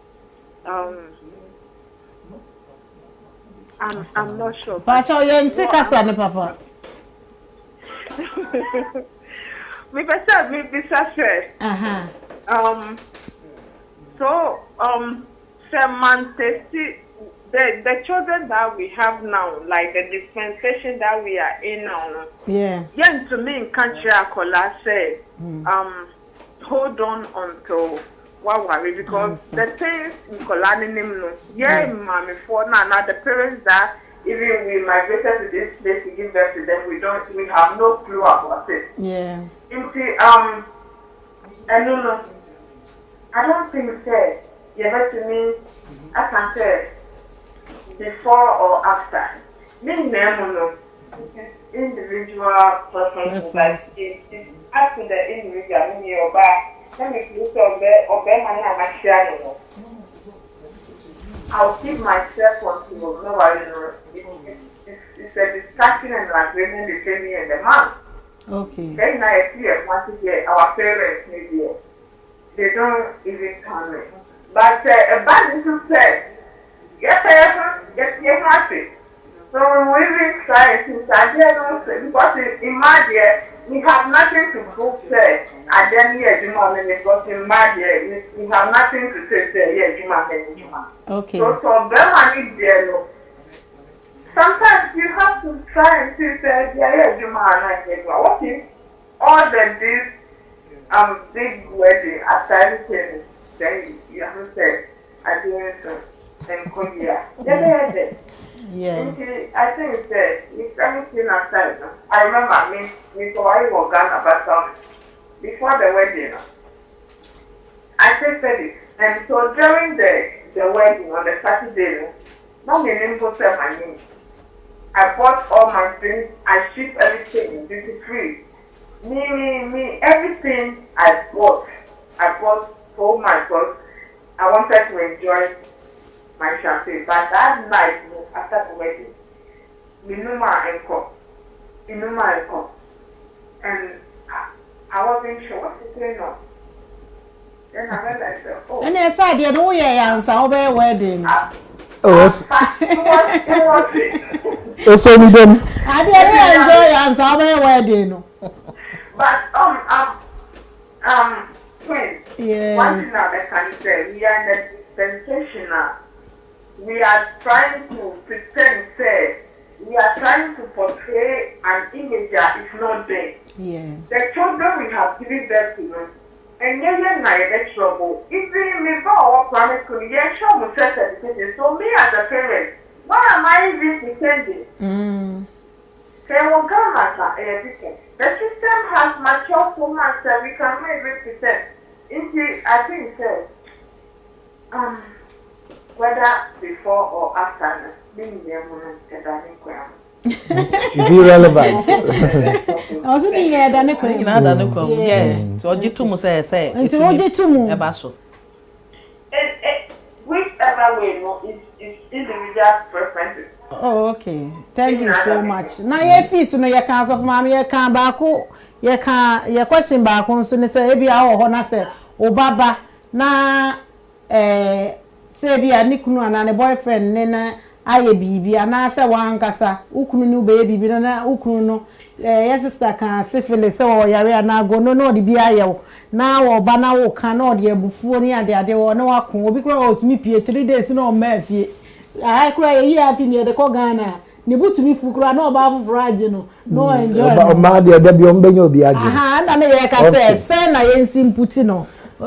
I'm not sure. Pacho yenti kasa ni papa. Me pese me bisa say. So semantesi the children that we have now, like the dispensation that we are in now. Yeah. Yeah, to me in country Akola said, hold on until what worry because the things in Kolaninem no. Yeah, mommy for now the parents that even we migrated to this place to give birth to them, we have no clue about it. Yeah. I don't know. I don't think say to me I can say before or after. Me no individual preference like it's up to the individual me or back. Let me look obey my share. I'll keep myself on to nobody. It's a discussion and an agreement between me and the man. Okay. Then I see once again our parents maybe they don't even come in. But a bad little said, yes, happy. So we even try to because in my year we have nothing to prove say and then because in my year we have nothing to say Okay. So there sometimes you have to try and see say what if all this big wedding after everything then you have to say I didn't so and Korea. Yeah. I think it's everything aside. I remember me so I was Ghana but before the wedding I said it and so during the wedding on the Saturday no me name go sell my name. I bought all my things, I ship everything duty free. Me everything I bought so much because I wanted to enjoy my champagne. But that night, after the wedding, Inuma and and I wasn't sure. Then I realized, oh. And I said, you know, answer wedding. It's only them. I didn't enjoy answer wedding. But twins. Yeah. One thing I can say, we are in the dispensation now. We are trying to pretend, say, we are trying to portray an image that is not there. Yeah. The children we have given birth to them, and you're trouble. Even me go our primary school, you're sure we self education. So me as a parent, why am I even pretending? Say, well, the system has matured so much that we can even pretend. I think so. Whether before or after, being there, Is irrelevant. I was thinking that yeah. So you two say. Until what did you move? Whichever way, it's individual preferences. Oh, okay. Thank you so much. Now, your fees, you know, your cans of mommy, your can back, your question back on soon as a baby or honor say, oh, Baba, na say be a Nikunu and a boyfriend, Nena, I a baby, and I say one cassa, Ukunu baby, Binana, Ukuno, yes, sister can syphilis or Yarea now go no, the BIO. Now or Banao cannot, dear Buffonia, there were no Akun, because me 3 days no Murphy. I cry a year up in the Kogana. Nibu to me Fukra, no about Fragino, no enjoy. Madia, there be on Benyo Biagi. And I can say, send I ain't seen Putino.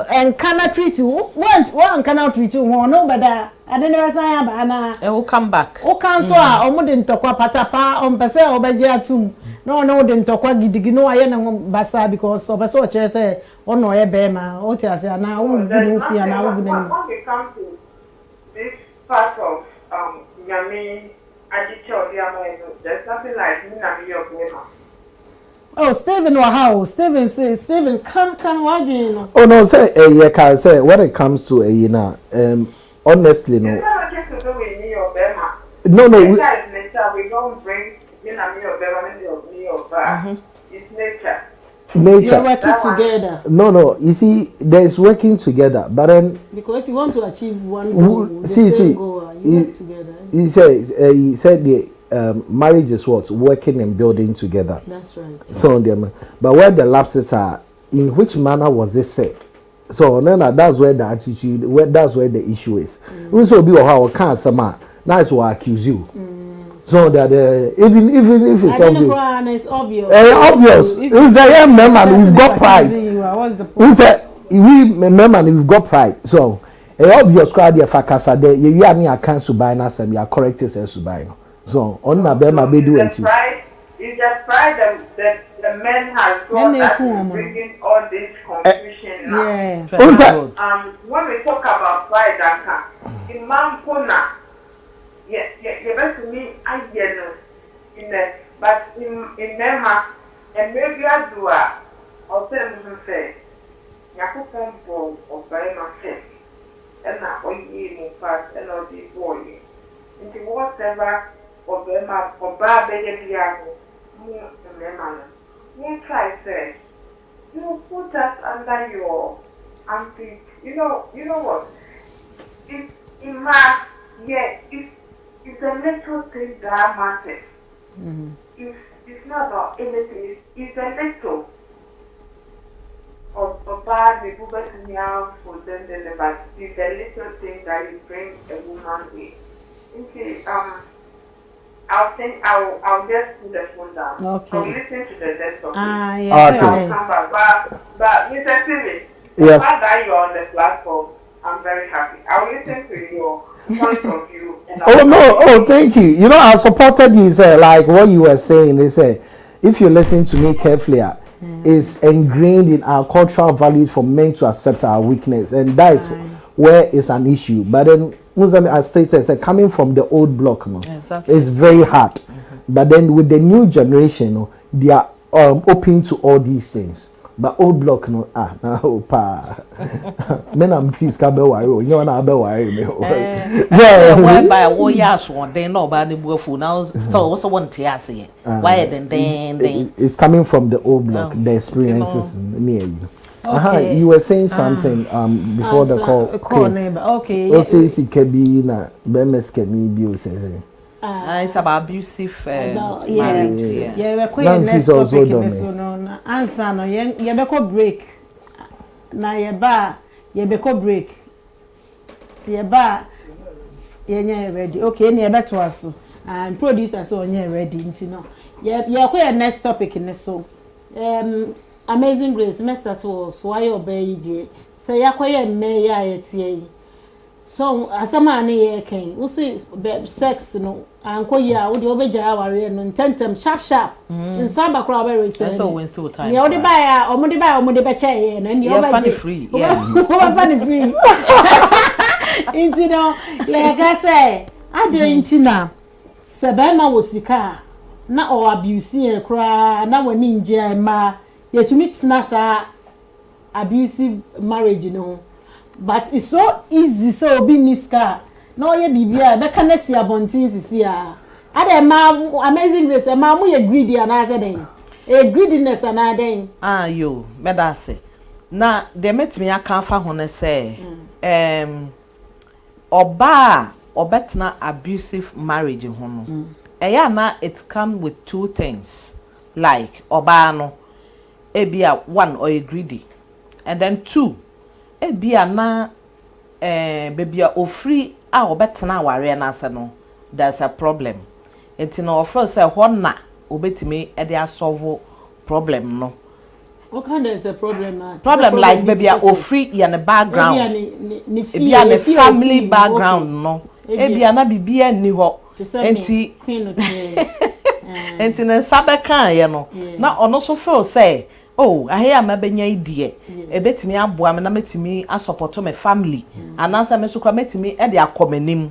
And cannot treat you. One cannot treat you, no, but I don't know as I am, and I will come back. Oh, cancel, or wouldn't talk patapa on Passa or Badia too. No, didn't talk what Gidigino, I am Bassa because of a sort of say, oh no, a bema, or Tia, now, wouldn't fear now. When we come to this part of Yami, there's nothing like Nina of Nema. Oh, Stephen, or how? Stephen says, Stephen, come, what do you know? Oh, no, say, you can say, when it comes to a honestly, no. It's not just to do with me or Bema. No, we don't bring Nina or Bema, me or Bema. It's nature. nature. You're working together. No. You see, there's working together, but then Because if you want to achieve one goal, the same goal, you work together. He said the marriage is what working and building together. That's right. So but where the lapses are, in which manner was this said? So then that's where the attitude, that's where the issue is. Also, be how can't some nice will accuse you. So that even if it's obvious, obvious. It's a young man and we've got pride. What's the point? We say we remember and we've got pride. So obvious crowd there for casa there. You are near can't buy na some. You are correct as to buy. So on na be ma be do it. It's the pride that the men have brought that is bringing all this confusion now. Yeah. When we talk about pride, Imam Puna, you better me I in the but in them and maybe I do or say Yakupon or very much and now we move fast and all these boys into whatever or them or bad baby. You try say you put us under your armpit. You know what? It's a little thing that matters. It's not about anything. It's a little or bad people better now for them but it's a little thing that you bring a woman with. Okay, I'll just put the phone down. Okay. I'll listen to the desktop. Yeah. Okay. I'll come back. But Mr. Steven, the fact that you're on the platform, I'm very happy. I'll listen to your point of view. And thank you. You know, I supported you. Like what you were saying. They say, if you listen to me carefully, it's ingrained in our cultural values for men to accept our weakness, and that is where it's an issue. But then, as stated, coming from the old block, it's very hard. But then with the new generation, they are open to all these things. But old block, men am teas can be worried. You know, be worried. Whereby all years one, they know about the buffo now. So also want to say, why then? It's coming from the old block, the experiences near you. Okay. You were saying something before the call. Call neighbor. Okay. What says it can be na bemes can be saying. It's about abusive marriage. Yeah, we're going next topic in no answer no. You be ko break. Na you be ko break. You ba you ready. Okay, you be to us. And producer so you ready nti no. You ko next topic in so. Amazing Grace, Mr. Tools, why obey ye? Say, Yakoya may I tie. So, as a man, ye came, we see sex, no, and Koya, would you obey Jawari and tentum sharp, in Samba Crowberry. That's always two times. You only buy or Modibache, and you're funny free. Yeah, funny free. Intino, like I say, I do intina. Sabema was the car, not all abuse, cry, now when ninja ma. Yet to meet Nasa abusive marriage, you know. But it's so easy, so be niska. No, ye be here, that can see a bontis is here. Other mam, Amazing Grace, a mamma, you greedy another day. A greediness another day. You, Medase. Now, they met me a canfa when I say, Oba or better abusive marriage in Hono. Ayana, it come with two things like Obano. Ebia one or a greedy, and then two, ebia na baby or free or better now no, there's a problem. It's no first say one na obeti me e solve problem no. What kind of a problem? Problem like baby or free in the background. Ebia the family background no. Ebia na bibia ni ho. Enti enti na sabeka ye no. Na ono so feel say oh, I hear my benya idea. A bit me aboa me na metimi asupport my family. And answer me so kwa metimi e de akomanim.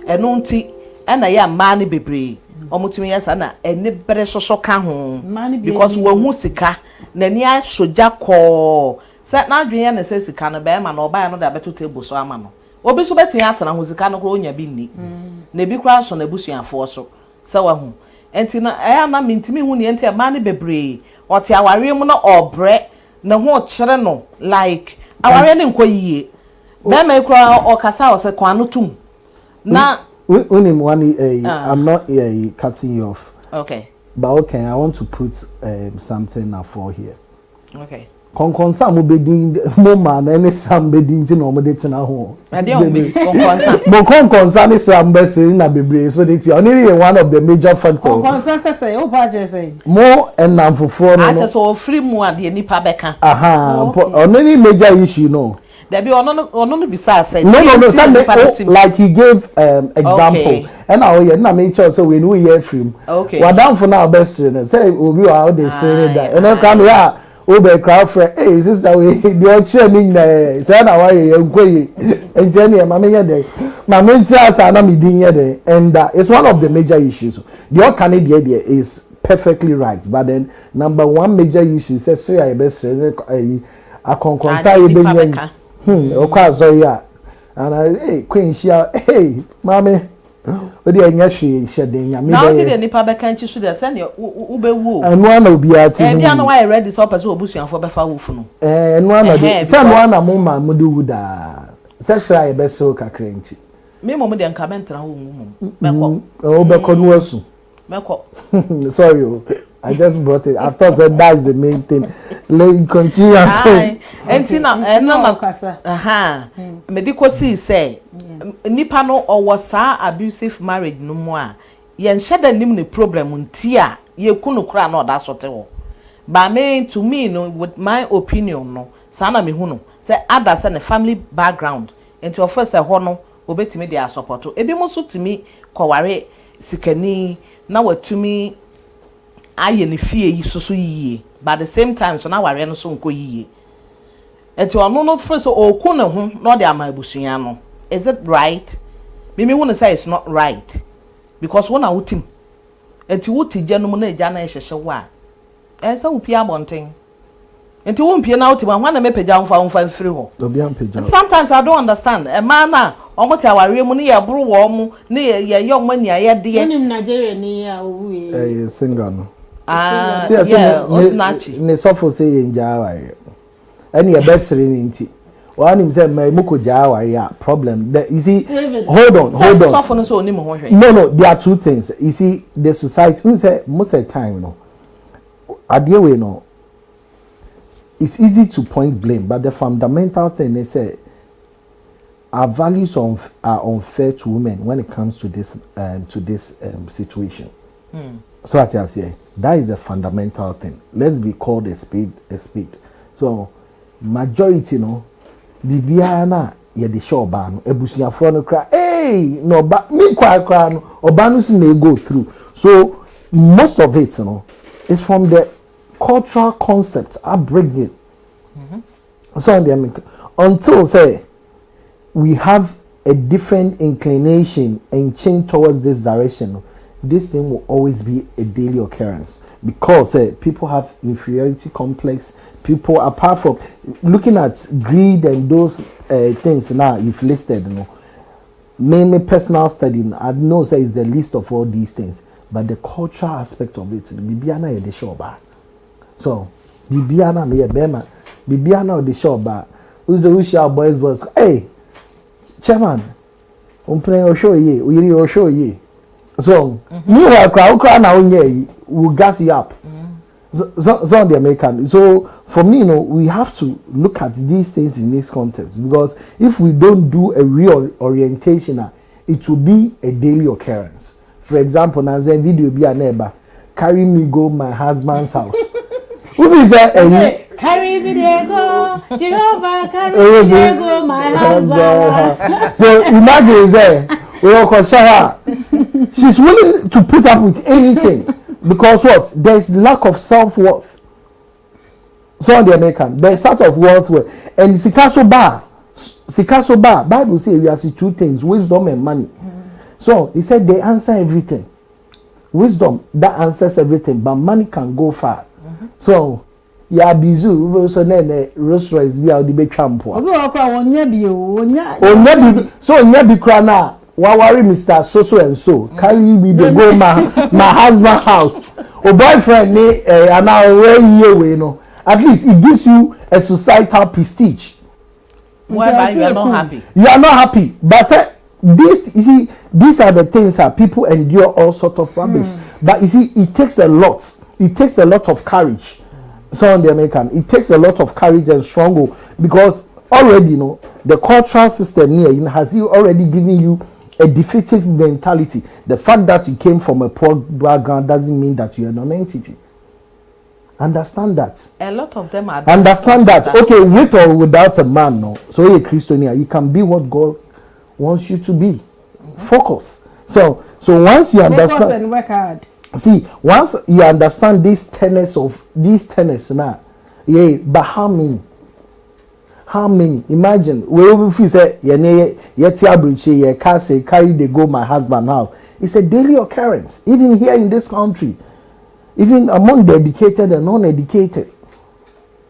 Eno nti e na ya ma ne bebre. Omutimi yesa na ene bere soso ka ho. Because we hu sika na ni asoja ko. Say na adwen ya na say sika no be ma na oba ya no da beto table so ama no. Obi so betimi atana ho sika no kro onya bi ni. Na bi kra so na busuafo so. Say wa hu. Enti na e na mentimi hu ne enti ma ne bebre. ɔte aware mu na ɔbrɛ ne ho kyere no like aware ne nkɔ yie bɛma ekura ɔkasa ɔsɛ kwano tum na unim one I'm not cutting you off. Okay. But okay, I want to put something for here. Okay. Konkonsa mo bedin mo man any sam bedin ti no mo de tena ho. Ade o be konkonsa. Mo konkonsa ni sam besiri na bebre so dey only one of the major factors. Konkonsa say o pa je say. Mo enam fofo no. I just so free mu ade nipa beka. Aha, only major issue no. There be ono bisa say. No, like he gave example. Okay. And now yeah, na make sure so we know hear from. Okay. Wadam for now best say obi wa how they say that. And then come yeah. Obe crowd friend, hey, sister, we the training there. Say na worry, enkoye. Enti na mama here there. Mama ntia na me din here there, and it's one of the major issues. The all Canadian there is perfectly right, but then number one major issue say I best akonkonsa ye benyen. Okwa sorry ya. And hey, queen shia, hey, mama. Odi anya hwe hyede nya me na odi de nipa beka nchi so de se ne ubewu enu ana obi ati e bia no why ready so person obusuafo befa wofu no enu ana de se no ana mo ma mo de wuda se sra e be so kakra nti me mo de nka bentra ho mu meko o be ko no asu meko sorry I just brought it. I thought that's the main thing. Let continue. Enti na kasa. Aha. Medical see say nipa no owo saa abusive marriage no mu a ye nheda nim ne problem nti a ye kunu kura na oda sote wo. But me to me no with my opinion no saa na me hu no say ada say ne family background enti of first ho no obetimi dey support. Ebi mo so timi kwaware sikani na watumi aye ne fie yi so yie but at the same time so na ware no so nko yie enti ono no frɛ so oku ne ho no de ama abusunya no is it right me who say it's not right because when awutim enti wuti gya no mu na gya na ehyehyɛ wa ɛsɛ wo pia bonten enti wo mpie na wuti ba hwa na mepagya mfa mfiri ho sometimes I don't understand a man na omote aware mu ne ye buru wo mu ne ye young man ya ye de nim Nigeria ni ya owu ye singer no yeah osnachi ne sofo say ye nja aware any e besiri ni nti one him say my muko ja aware problem that you see hold on sofo no so onim ho hwe no there are two things you see the society we say most of the time no adie we no it's easy to point blame but the fundamental thing is say our values are unfair to women when it comes to this situation. So what I say, that is the fundamental thing. Let's be called a spade. So majority no, the biana ye the show ban ebusuafo no cry. Hey, no ba me cry no obanus may go through. So most of it, is from the cultural concept upbringing. So until say we have a different inclination and change towards this direction, this thing will always be a daily occurrence because people have inferiority complex. People, apart from looking at greed and those things now you've listed, mainly personal study, I know say is the least of all these things, but the cultural aspect of it, Bibiana is the show back. So Bibiana me bema, Bibiana the show back. Who's the Usha boys? Hey. Chairman, playing show ye, we show ye. So, me crowd now will gas you up. So the American. So for me, we have to look at these things in this context because if we don't do a real orientation, it will be a daily occurrence. For example, now the video be a neighbor carry me go my husband's house. Who is that? Carry me there go, Jehovah, carry me there go, my husband. So imagine she's willing to put up with anything because what? There's lack of self-worth. So on the American, there's sort of worth and Sikaso bar, Bible says we have two things, wisdom and money. So he said they answer everything. Wisdom, that answers everything, but money can go far. So ya bizu so na Rolls Royce bi a odi betwa mpo obi okra wonya bi so onya bi kra na wa worry Mr. So and so carry me dey go my husband house o boyfriend ni and now where you know at least it gives you a societal prestige. Whereby you are not happy. You are not happy, but this, you see, these are the things that people endure all sort of rubbish. But you see, it takes a lot. It takes a lot of courage. So on the American, it takes a lot of courage and struggle because already, you know, the cultural system here has already given you a defeative mentality. The fact that you came from a poor background doesn't mean that you are an entity. Understand that. A lot of them are. Understand that. Okay, with or without a man, no. So you're a Christian, you can be what God wants you to be. Focus. So once you understand. Focus and work hard. See, once you understand these tenets now, yeah. But how many? How many? Imagine if you say carry they go my husband house. It's a daily occurrence, even here in this country. Even among the educated and uneducated.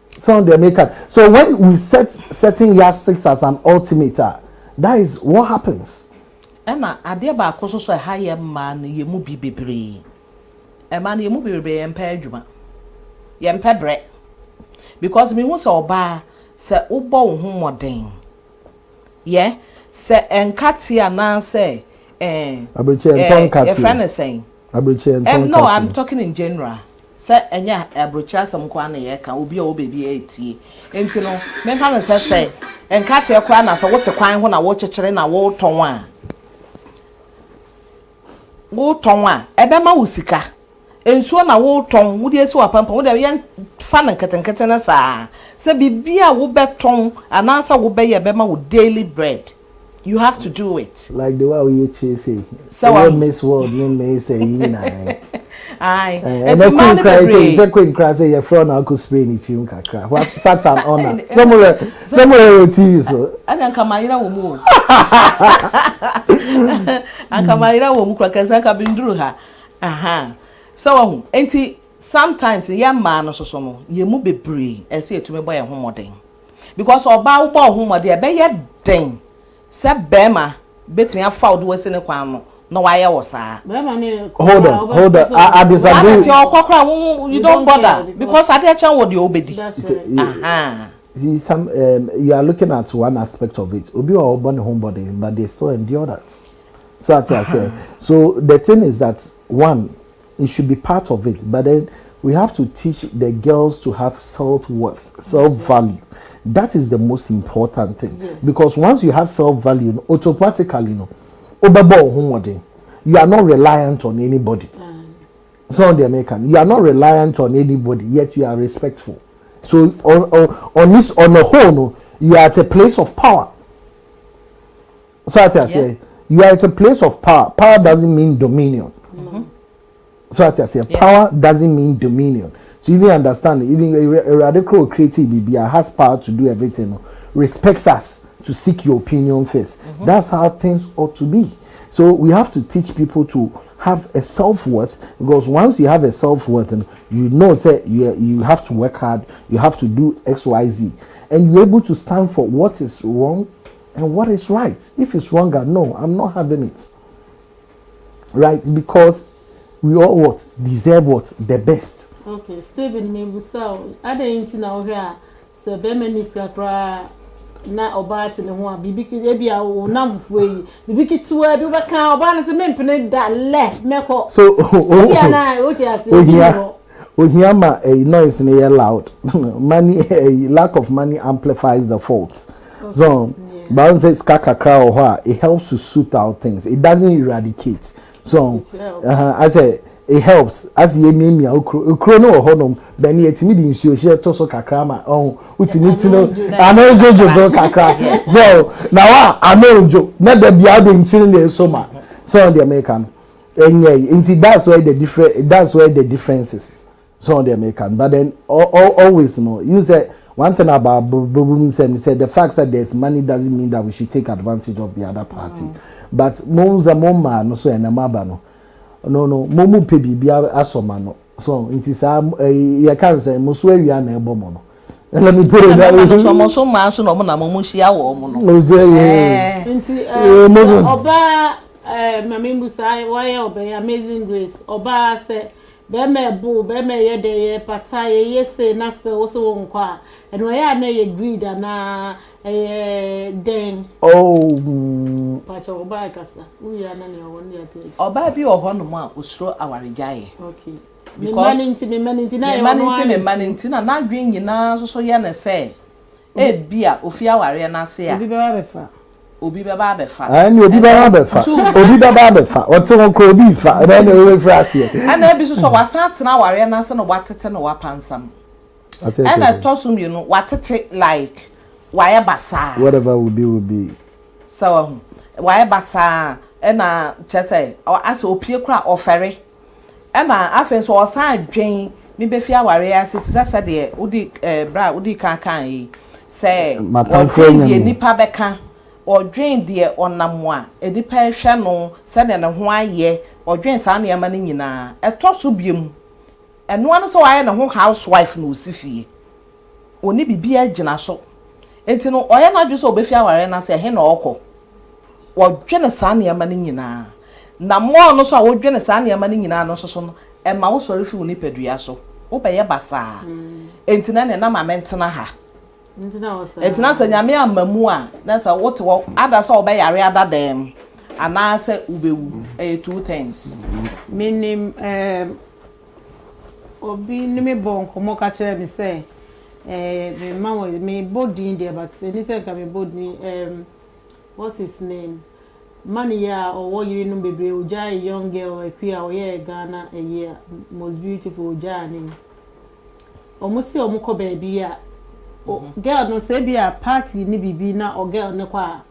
Some of the American. So when we set certain yardsticks as an ultimator, that is what happens. Emma, adeɛ baako so a higher man yemu bi bebree. A man yemu bebree yempa adwuma. Yempa brɛ. Because me hu sɛ oba sɛ wobɔ wo ho mmɔden. Ye, sɛ enkate ana sɛ your friend is saying. No, I'm talking in general. Say enya abrocha some kwa na ye kan obi a obebi etie. Enti no, me kan say enka te kwa na so wote kwan ho na wo kyekere na wo ton a. Wo ton a, ebe ma wo sika. Ensuo na wo ton, wo de esi wa pampa, wo de ye fa na nketenkete na saa. Say bibia wo beton, anansa wo be ye be ma wo daily bread. You have to do it. Like the way we say. So Miss World, me say aye. And the queen cries say, the queen cries say your friend uncle Spain is you kakra. What such an honor. Somewhere with you so. And Ankamayira wo mu. Ankamayira wo mu kwakasa ka binduru ha. Aha. So enti sometimes young man so no ye mu bebree e say etumi boy ho modern. Because oba wo bo ho modern e be ye den. Se bema betumi afa do wese ne kwan no no why was hold on I disagree. You don't bother because I tell you what the obedi. See some you are looking at one aspect of it. Obi or born homebody but they still endure that. So as I say, so the thing is that one, it should be part of it, but then we have to teach the girls to have self-worth, self-value. That is the most important thing. Yes. Because once you have self-value, automatically, you are not reliant on anybody. So on the American, you are not reliant on anybody, yet you are respectful. So on the whole, you are at a place of power. So as I say, you are at a place of power. Power doesn't mean dominion. So as I say, power doesn't mean dominion. So even understand, even a radical creative BBI has power to do everything, respects us to seek your opinion first. That's how things ought to be. So we have to teach people to have a self-worth, because once you have a self-worth, and you know that you have to work hard, you have to do X, Y, Z, and you're able to stand for what is wrong and what is right. If it's wrong, no, I'm not having it. Right? Because we all what? Deserve what? The best. Okay, Stephen Mebusa, I didn't know here. So, Bemenis cry na obati ne ho a bibiki ebi a wo namfo yi bibiki tuwa bi baka oba na se mempene da le meko so ya na o ti ase ohia ma noise ne ye loud money lack of money amplifies the faults. Okay. So but says kakakra or ho it helps to suit out things, it doesn't eradicate. So I say it helps as ye name me okro no honum ben ye timi di nsuo hye to so kakra ma utimi ti no anojo kakra so na wa anojo na da bia de nchiri na so ma so on the American enye that's where the differences so on the American. But then always you say one thing about Bobum said the fact that there's money doesn't mean that we should take advantage of the other party. But momza moma no so enamaba no momu pe bibia asoma no so nti sa ye kan say muso awia na ebo mo no let me put it that way so ma so no mo na momu hia wo mo no nti oba mamimbu sai why oba Amazing Grace oba say be me bu be me ye de ye pata ye say na still wo so won kwa and we ya na ye greed na den pacha oba kasa we ya na ne won ya te oba bi o hono mu a osuro awarejaye okay me maninti na ye maninti na dwen nyina so ye na say e bia ofi aware na se a obi beba abefa ani obi beba abefa otu won ko obi fa na we frase ana bi so wasa tena aware na se no watete no wapansam ana tosum you know watete like why basa whatever will be so why basa na chese asa opie kura ofere na afen so osan adwen mi be fi aware ase tse de udi bra udi kan yi say odwen die nipa beka odwen de onamwa edipa ehwe no se de ne ho aye odwen sa na yama ni nyina etoso biem eno anu so waye ne ho housewife no osifie oni bibia agina so enti no oye na dwo so obefi aware na se he na okọ odwen sa na yama ni nyina na mo no so a wodwen sa na yama ni nyina no so no e ma wo sori fi oni padua so wo be ye basa enti na ne na ma mentena ha etina sa nyame amamu a na sa wote wo ada sa obe yare ada dem ana sa ubewu two things minim obi ni me bon komo ka kire mi say me mama me body in there but ni say ka me body what's his name money ya or yiri no bebre oja young girl equia o ye Ghana a year most beautiful oja ni omusi omukọ baby ya girl no say be a party ni bibi na o girl ne kwa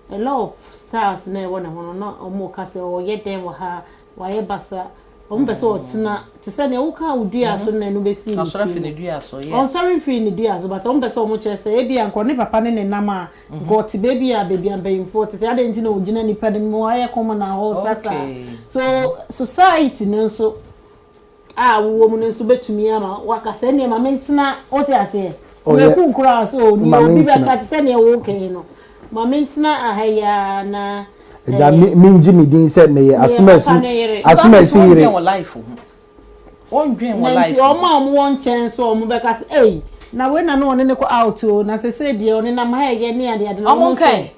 a lot of stars na wona hono na omo ka say o ye dem wa ha wa ye basa omo be so otina te say ne wo ka udua so na no be si ni sorry fi ni dua so ye sorry fi ni dua so but omo be so omo che say e bia nko ne papa ne nam a got baby a baby am be info te ade nti na ogina ni pa de mo aye komo na ho sasa so society no so wo mu no so betumi ama waka say ne ma mentina o te ase we ku nkura so ni obi be ka se ne wo ke no ma mentina ahaya na da minji mi din se me asumasi ire won life won dwen won life o ma mo won chen so mo be ka se na we na no ne ko out o na se de o ne na ma ye ne ade ade no mo kai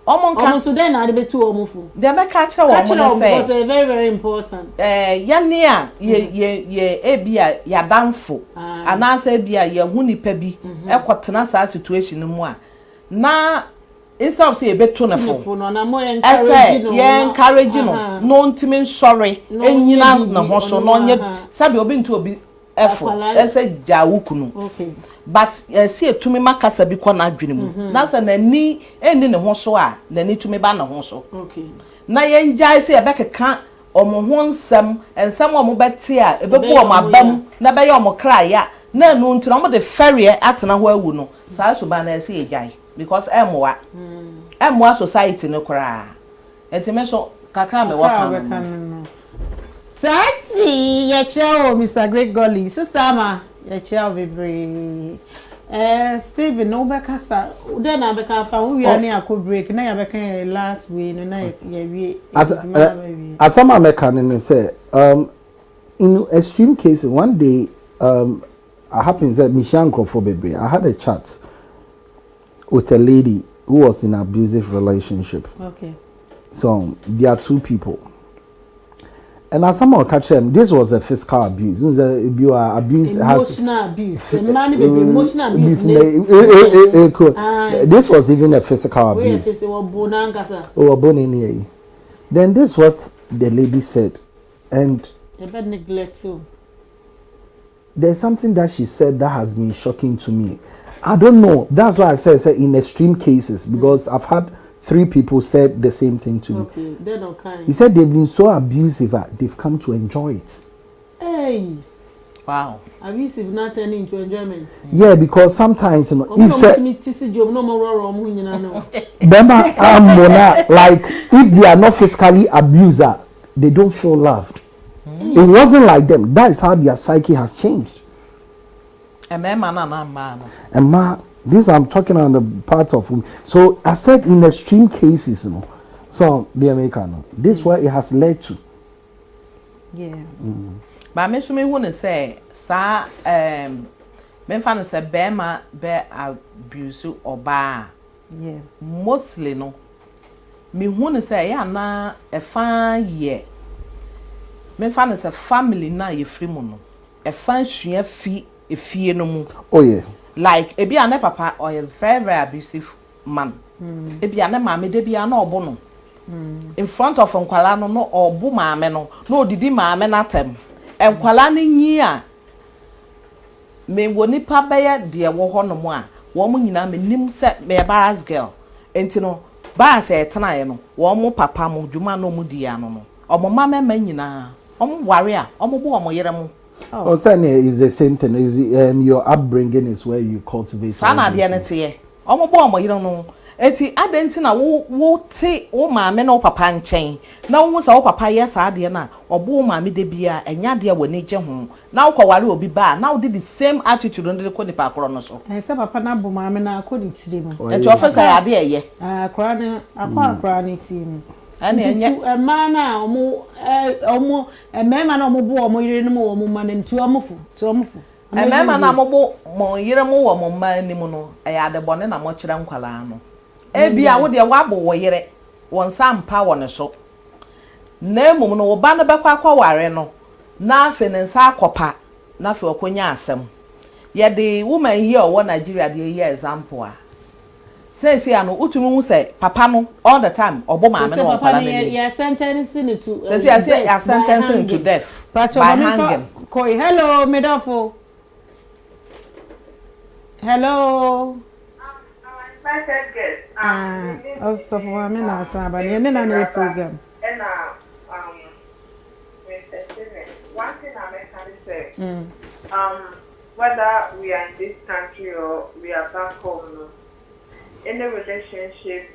omo so den na ade betu o mo fu de me ka kire wo mo say because it's very very important yane a ye ebia ya danfo ana sa ebia ye hu nipa bi ekotena sa situation mu a na instead of say ebeto ne fo no na mo encourage no ntimi sorry enyina na ho so no nye sabe obi ntu obi efo ese jawukunu okay but see etumi makasa bi kọ na adwene mu na sa na ni eni ne ho so a na ni tumi ba na ho so okay na ye njai se ebekeka omo ho nsem omo bete a ebebu omo abam na be ye omo kraya na enu nti na omo de ferry atena ho awu no sa so ba na ese ejai because emoa society no kra entime so kakra me waka Tati ye chao Mr. Great Golly sister ma ye chao bebre Steven no be kasa ude na be ka fa wi ani akọ break na ya be kan last week no na ye wi asama me kan ne say in extreme cases one day I happens that Michelle Crawford bebre I had a chat with a lady who was in an abusive relationship. Okay. So there are two people. And as someone catch them, this was a physical abuse. Emotional abuse. Emotional abuse. This was even a physical abuse. Then this is what the lady said. And neglect too. There's something that she said that has been shocking to me. I don't know. That's why I said in extreme cases, because I've had 3 people said the same thing to me. Okay, they're not kind. He said they've been so abusive that they've come to enjoy it. Hey. Wow. Abusive not turning into enjoyment. Yeah, because sometimes like if they are not physically abuser, they don't feel loved. It wasn't like them. That is how their psyche has changed. And this I'm talking on the part of women. So I said in extreme cases, so the American, this is what it has led to. Yeah. Ba me so me hu ne say sa me fa no say bema be abuse oba. Yeah. Mostly no. Me hu ne say ya na e fa ye. Me fa no say family na ye free mu no. E fa sua fi efie no mu. Oh yeah. Like ebi ane papa or a very very abusive man. Ebi ane mama de bia na obo no. In front of nkwala no no obo maame no no odidi maame na tem. Nkwala ne nyi a me woni pa beye de wo ho no mo a wo mo nyina me nim se me embarrass girl. Enti no ba se etena ye no wo mo papa mo dwuma no mo di ano no. Omo mama ma nyina. Omo ware a omo bo omo yere mo. Oh, is the same thing. Is your upbringing is where you cultivate. Sana de ne te. Omo bo omo yire no. Eti adenti na wo te wo maame na wo papa nchen. Na wo se wo papa ye sa de na obo wo maame de bia enya de wo ne je ho. Na wo kware obi ba na wo de the same attitude no de ko ni pa kro no so. Se papa na bo maame na akodi tire mu. Eti ofisa ya de eye. Akra na akra ne ti mu. Ani enye ma na omo mema na omo bo omo yire no mo ma na ntu omofu mema na mo mo yire mo wo mo ma ni mu no ya de bone na mo kire nkwala no bia wo de wabo wo yire won sampa wo ne so na emum no wo ba no bekwa kwaware no na afe ne nsa akopa na afe okonya asem ye de woman here wo Nigeria de ye example a say ano utumi hu say papa no all the time obo maame no papa no ya sentencing to say ya sentencing to death by hanging. Hello Medofo. Hello. My first guest. Also for me na saba ni na na program. And one thing I can say. Whether we are in this country or we are back home, no, any relationship,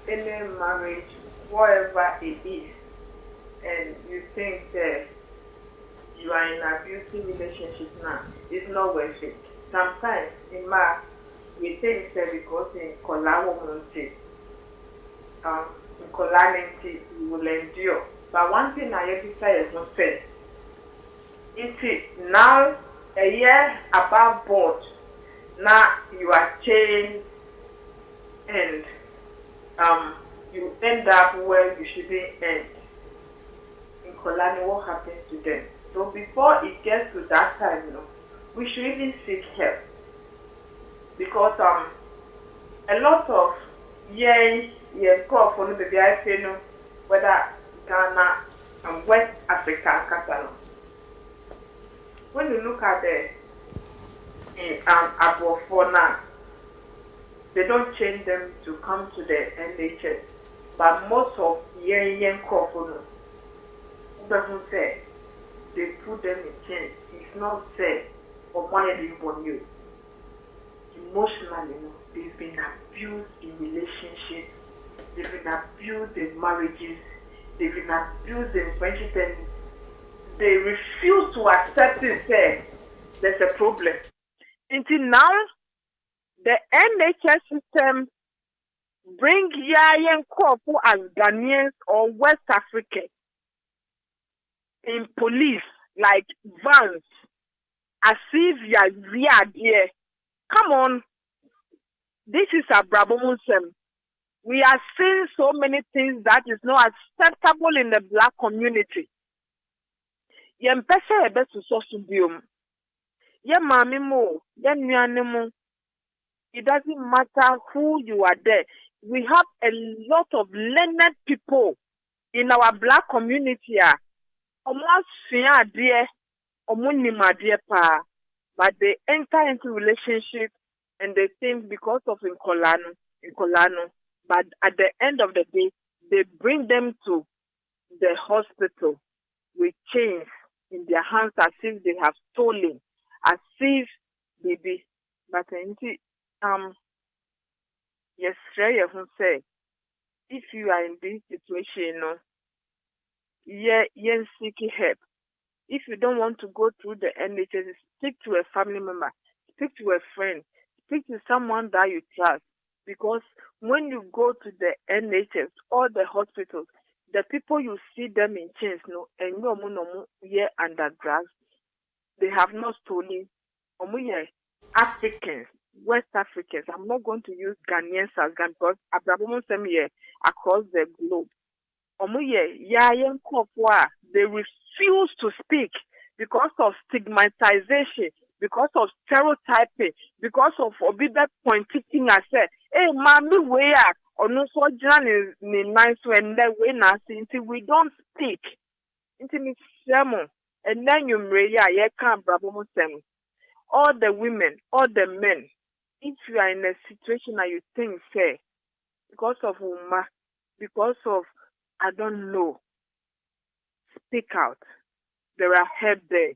any marriage, whatever it is, and you think that you are in an abusive relationship now, it's not worth it. Sometimes in math, we think that because in collaboration, we will endure. But one thing I have to say is not fair. Now a year above board, now you are chained and you end up where you shouldn't end. In Kolani, what happens to them? So before it gets to that time, we should even seek help. Because a lot of call for the baby I say no, whether Ghana and West Africa, Qatar. When you look at the above for now, they don't change them to come to the NHS. But most of young couple doesn't say they put them in chains. It's not said or why they born you. Emotionally, they've been abused in relationships, they've been abused in marriages, they've been abused in friendships, and they refuse to accept it. Say there's a problem. Until now, the NHS system bring young couple as Ghanaians or West Africans in police like vans, as if you are there. Come on, this is a Brabomusem. We are seeing so many things that is not acceptable in the black community. Yempese ebe susosu biom. Ye mami mo, ye nyane mo. It doesn't matter who you are there. We have a lot of learned people in our black community. Almost fear dear, omunima dear pa. But they enter into relationship and they think because of Nkolano. But at the end of the day, they bring them to the hospital with chains in their hands as if they have stolen, as if baby. But yes, Shreya say, if you are in this situation, seek help. If you don't want to go through the NHS, speak to a family member, speak to a friend, speak to someone that you trust. Because when you go to the NHS or the hospitals, the people you see them in chains, and you are under drugs, they have not stolen. Africans, West Africans. I'm not going to use Ghanaians as Ghan because Abraham across the globe. They refuse to speak because of stigmatization, because of stereotyping, because of that pointing I said, hey, mommy, where or no so nice when we until we don't speak. Until and then you can't all the women, all the men, if you are in a situation that you think, say, because of because of, I don't know, speak out. There are help there.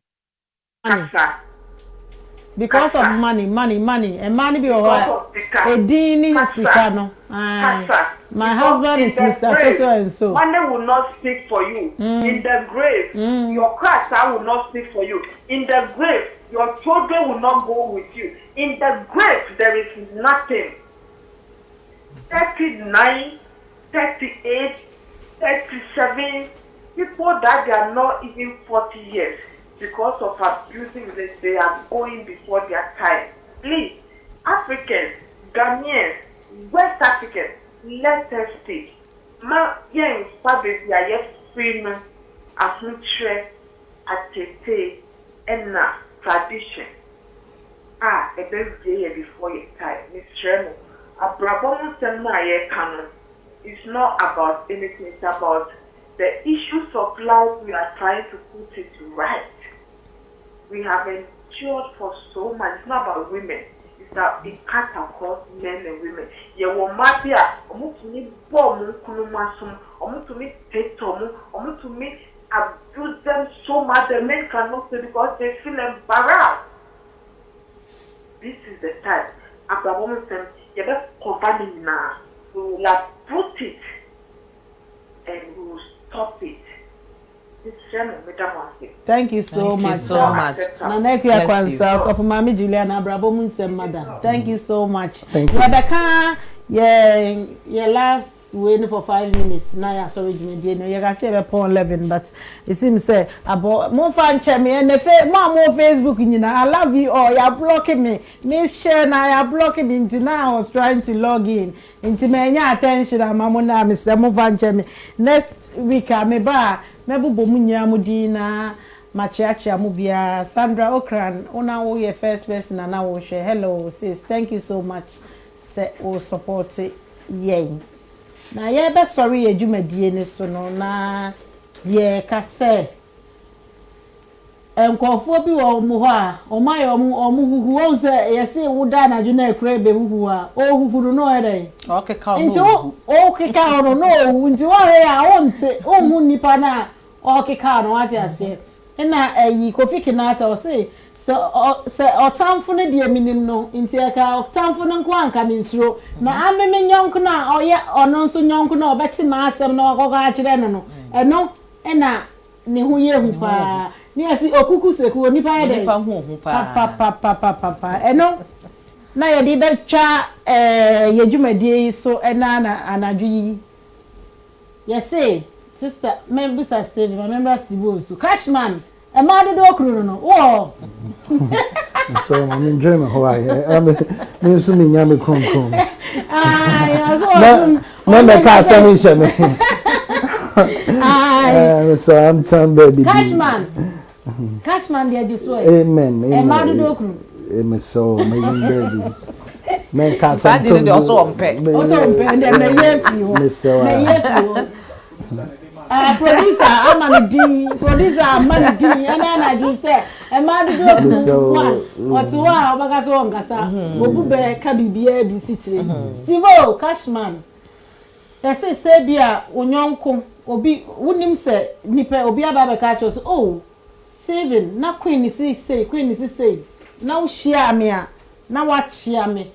Kasa. Because of money, and money be a dini sikano. My husband is Mr. So and so. Money will not speak for you. In the grave, your kasa will not speak for you. In the grave, your children will not go with you. In the grave, there is nothing. 39, 38, 37, people that they are not even 40 years. Because of abusing this, they are going before their time. Please, Africans, Ghanaians, West Africans, let us speak. Ma, yeah, baby, I free me, afutre, atete, and tradition. A birthday before your time, Miss Tremo. Abraham Sema canon. It's not about anything. It's about the issues of life. We are trying to put it right. We have endured for so much. It's not about women. It's that it cuts across men and women. You will matter. To me, bomb, to me, take to me, abuse them so much. The men cannot say because they feel embarrassed. This is the time. Abraham said, "You better cover me now. We will uproot it and we will stop it." Thank you so much. Nanekya Kwanza of Mami Juliana Abraham madam. Thank you so much. Rebecca, yeah, last waiting for 5 minutes. Now you're sorry, you know, you can say upon 11, but it seems say about more fan chemi and the more Facebook, you know, I love you all. You're blocking me. Miss Shen, you're blocking me. Until now I was trying to log in. Into my attention, I'm Mona, Mr. Movan Chemi. Next week, I'm a bar. Mebu bomunya mudina machiachi amubia Sandra Okran ona wo your first person and now share hello sis thank you so much say o support yen na ye be sorry edwumadie ni so no na ye ka say enkofo bi wo mu ho a o maye omu huhu won say ye say wo da na ju na ekure be huhu a o huhu no ere okay ka nti o keka no no nti wo he a wonte o hu nipa na o keka no ati ase na yi Kofi Kinata o say se otamfo ne de minim no nti aka otamfo no nko anka minsuro na ameme nyonko na oye ono nso nyonko na obeti ma asem na okoko a kire no no eno na ne hu ye hu pa ni asi okuku seku nipa ye de nipa hu pa eno na ye di be twa ye dwumadie so na anadwo yi ye say sister member Steve member Steve Osu Cashman e ma do okru no wo so I'm enjoying how I me so me nyame konkron no me ka say me she me so I'm telling baby Cashman dey this way amen e ma do okru me so me baby men ka say did also ompe and me ye fi ho me ye fi ho producer amani din ana di say e ma do okru otuwa obaka so ngasa obube ka bibia bi sitire Steve Cashman say bia onyonko obi wunim se nipa obi aba ka cho so oh Steven na queen say na wo hia me a na wa chia me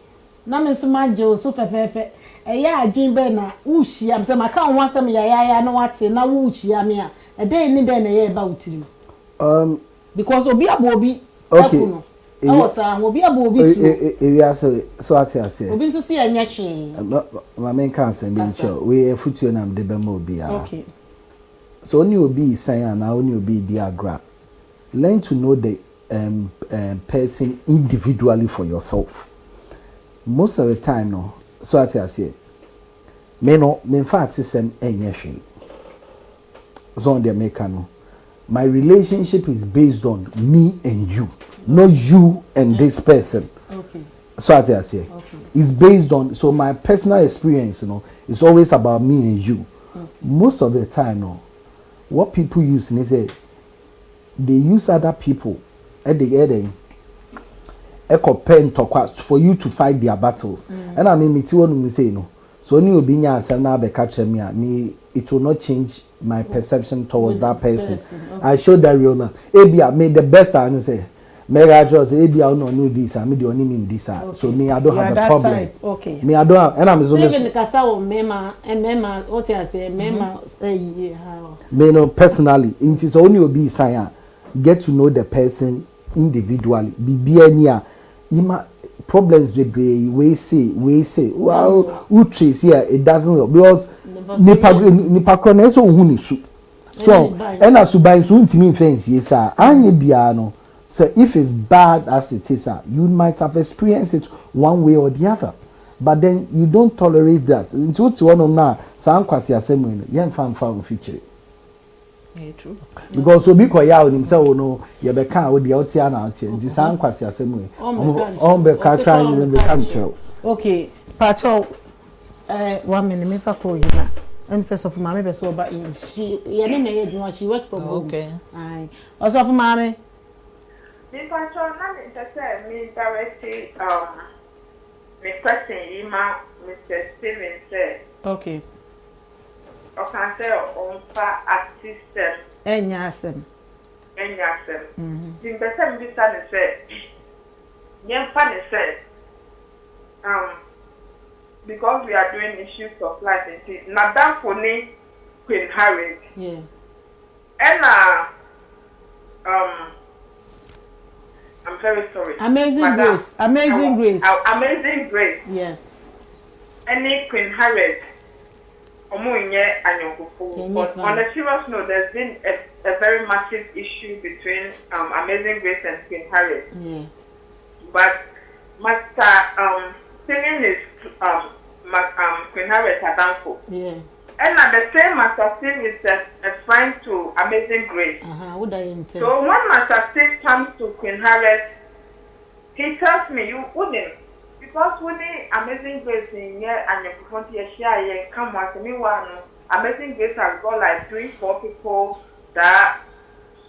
na me so ma je o so fefefe eya adwin be na wo hia me se maka won asem ya na wate na wo hia me a e dey ni dey na ye ba wutiri because obi abo obi okay oh sa obi abo obi tu area so ase obi nso se anya hwe ma men kan say be sure we efutuo na de be ma obi a okay so oni obi san na oni obi di agra learn to know the person individually for yourself. Most of the time, no. So I say, me fact system enyeshi. So on the mechano. My relationship is based on me and you, not you and this person. Okay. So I say, okay. It's based on, so my personal experience, it's always about me and you. Okay. Most of the time, what people use, they use other people at the end, for you to fight their battles. And I mean, me say no. So when you be me, it will not change my perception towards that person. Okay. I show that real now. Maybe I made the best I say. Maybe I just maybe I don't know this. I made the only mean this. Okay. So me I don't have a problem. Type. Okay. Me I don't have, and I'm so. Even the kasa o mema what you say mema say how. Me no personally, it is only obi sign. Get to know the person individually. Be any problems we say wow who trace here it doesn't help because nipa krone so hu ni su so and as by so ntimi fence yes anye bia no so if it's bad as it is you might have experienced it one way or the other but then you don't tolerate that into one na san kwase asem yen fan feature. Yeah, true. Because obi koya onim say no ye be kan wo de otia na otia nti san kwase asem we on be ka kran be kan chero. Okay pacho 1 minute me fa ko hina em say so for mama be so ba she ye ne ye dwuma she work from home. Okay ai also for mama me pacho na me say me directly me question ima Mr. Steven say okay okay say on fa assistant enyasem Timbese mbisa ne say nyemfa ne say because we are doing issues of life and things. Madam Foni Queen Harriet. Yeah. And I'm very sorry. Amazing Madam, Grace. Amazing Grace. Amazing Grace. Yeah. Any Queen Harriet. But on a serious note, there's been a very massive issue between Amazing Grace and Queen Harriet. Yeah. But Master singing is Queen Harriet Adanko. Yeah. And at the same Master Steve is a friend to Amazing Grace. What do you intend? So when Master Steve comes to Queen Harriet, he tells me you wouldn't. Because when the Amazing Grace in here and your front here share come once me one Amazing Grace has got like 3-4 people that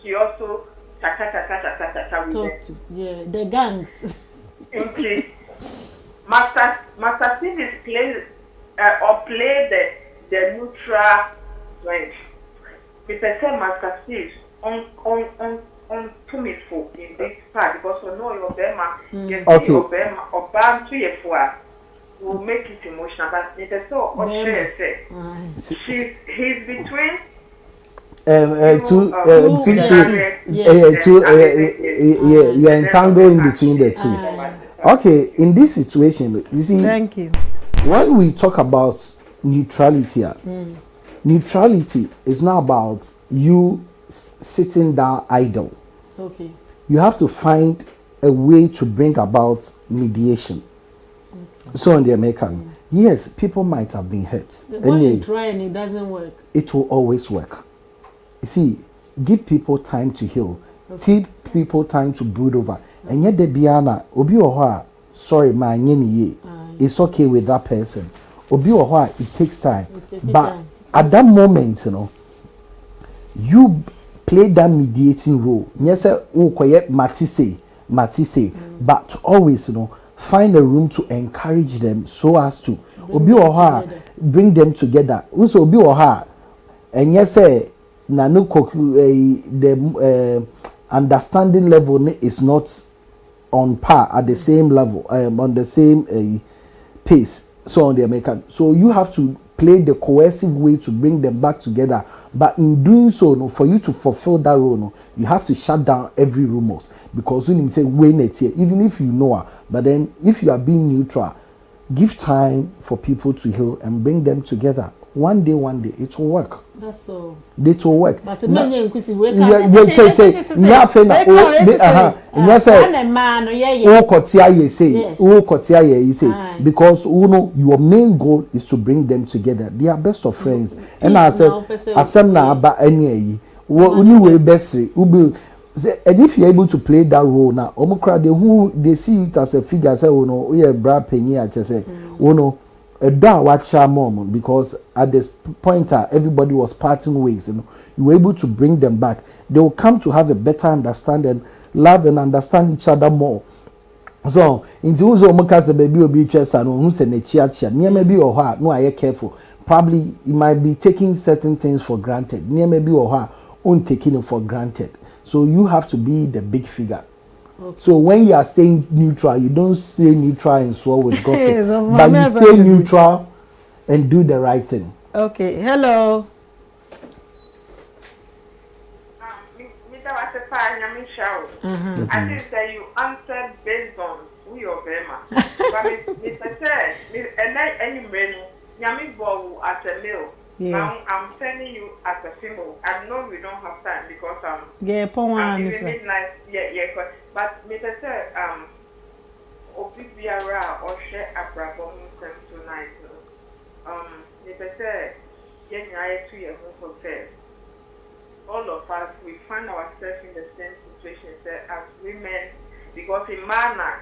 she also talk to. Yeah, the gangs. Okay. Master Steve is play the neutral right. With the same Master Steve on to me for in this part because we know your Bema, your Bema or bam to your four will make it emotional. But it's so what he's between you're entangled in between the two. Okay, in this situation, you see, thank you. When we talk about neutrality, neutrality is not about you sitting down idle. Okay. You have to find a way to bring about mediation. Okay. So on the American, yes, people might have been hurt. When you try and it doesn't work, it will always work. You see, give people time to heal. Okay. Give people time to brood over. And yet the Biana, Obi Oha, sorry, my ye, it's okay with that person. Obi Oha, it takes time. But at that moment, you play that mediating role. Yes, Matisse, but always, find a room to encourage them so as to Obi Oha bring them together. Also, Obi Oha, and yes, the understanding level is not on par at the same level, on the same pace. So on the American, so you have to play the coercive way to bring them back together. But in doing so, for you to fulfill that role, you have to shut down every rumors because when you say when it's here, even if you know her, but then if you are being neutral, give time for people to heal and bring them together. one day it will work. That's so. It will work. But the man you wake up. Nothing. Yes, man. Because your main goal is to bring them together. They are best of friends. And I said, Asemna about any way best. And if you're able to play that role now, they see it as a figure. Say, Brad Penny, I just say, a down watch mom, because at this point everybody was parting ways. You were able to bring them back. They will come to have a better understanding, love and understand each other more. So into the baby will be just and who's a chia near maybe or her. No, I am careful. Probably you might be taking certain things for granted. Near maybe or her own taking it for granted. So you have to be the big figure. Okay. So when you are staying neutral, you don't stay neutral and swallow with gossip, but you stay neutral and do the right thing. Okay. Hello. Mr. Wasefa Nyamisha, I think that you answered based on who you're Bema. But Mr. Chair, and any man, Nyami Bow as a male. Yeah. I'm sending you as a female. I know we don't have time because I'm midnight. Yeah. But Mr. Sir, Obibiara or share a problem tonight. Mr. Sir, all of us, we find ourselves in the same situation as women, because in manner,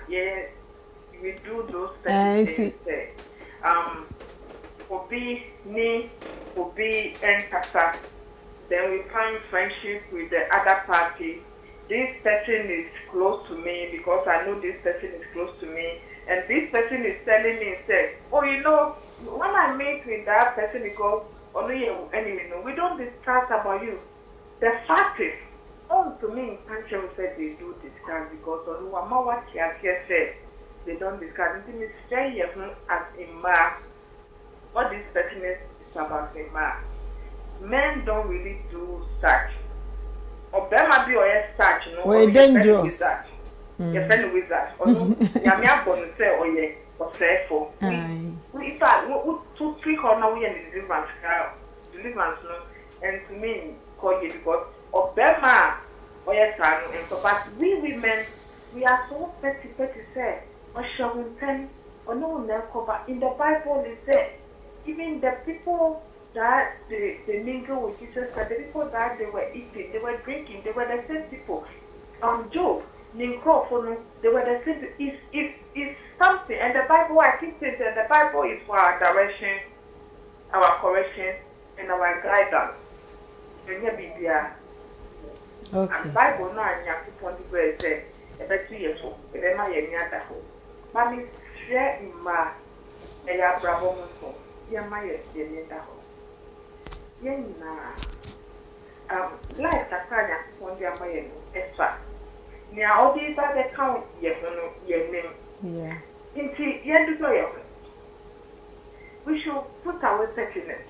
we do those things. Obi and Kasa. Then we find friendship with the other party. This person is close to me because I know this person is close to me. And this person is telling me, say, when I meet with that person, because only anyway, we don't discuss about you. The fact is, to me, Pancho said they do discuss because they don't discuss. It is very as a man. What this person is about a man. Men don't really do such. Or there might be a such, we're dangerous. Your friend with that. Or Yamia Bon say, or say for. We start to speak on now we and deliverance, no. And to me, call you because of Bema or yes, and so, but we women, we are so petty, say, or shall we tell, or no, but in the Bible, it says, even the people that they mingle with Jesus, the people that they were eating, they were drinking, they were the same people. Job, Ninkrofono, they were the same. It's something, and the Bible, I keep saying that the Bible is for our direction, our correction, and our guidance. And here be there. Okay. And Bible now, and you have to point the word say, about 2 years old, and then I am near that home. Mommy, share in my, and your bravo. Life Takanya on the Amayan, extra. Now, all these are the count, yes, no, name. Yeah. Into Yendu, we should put our pettiness.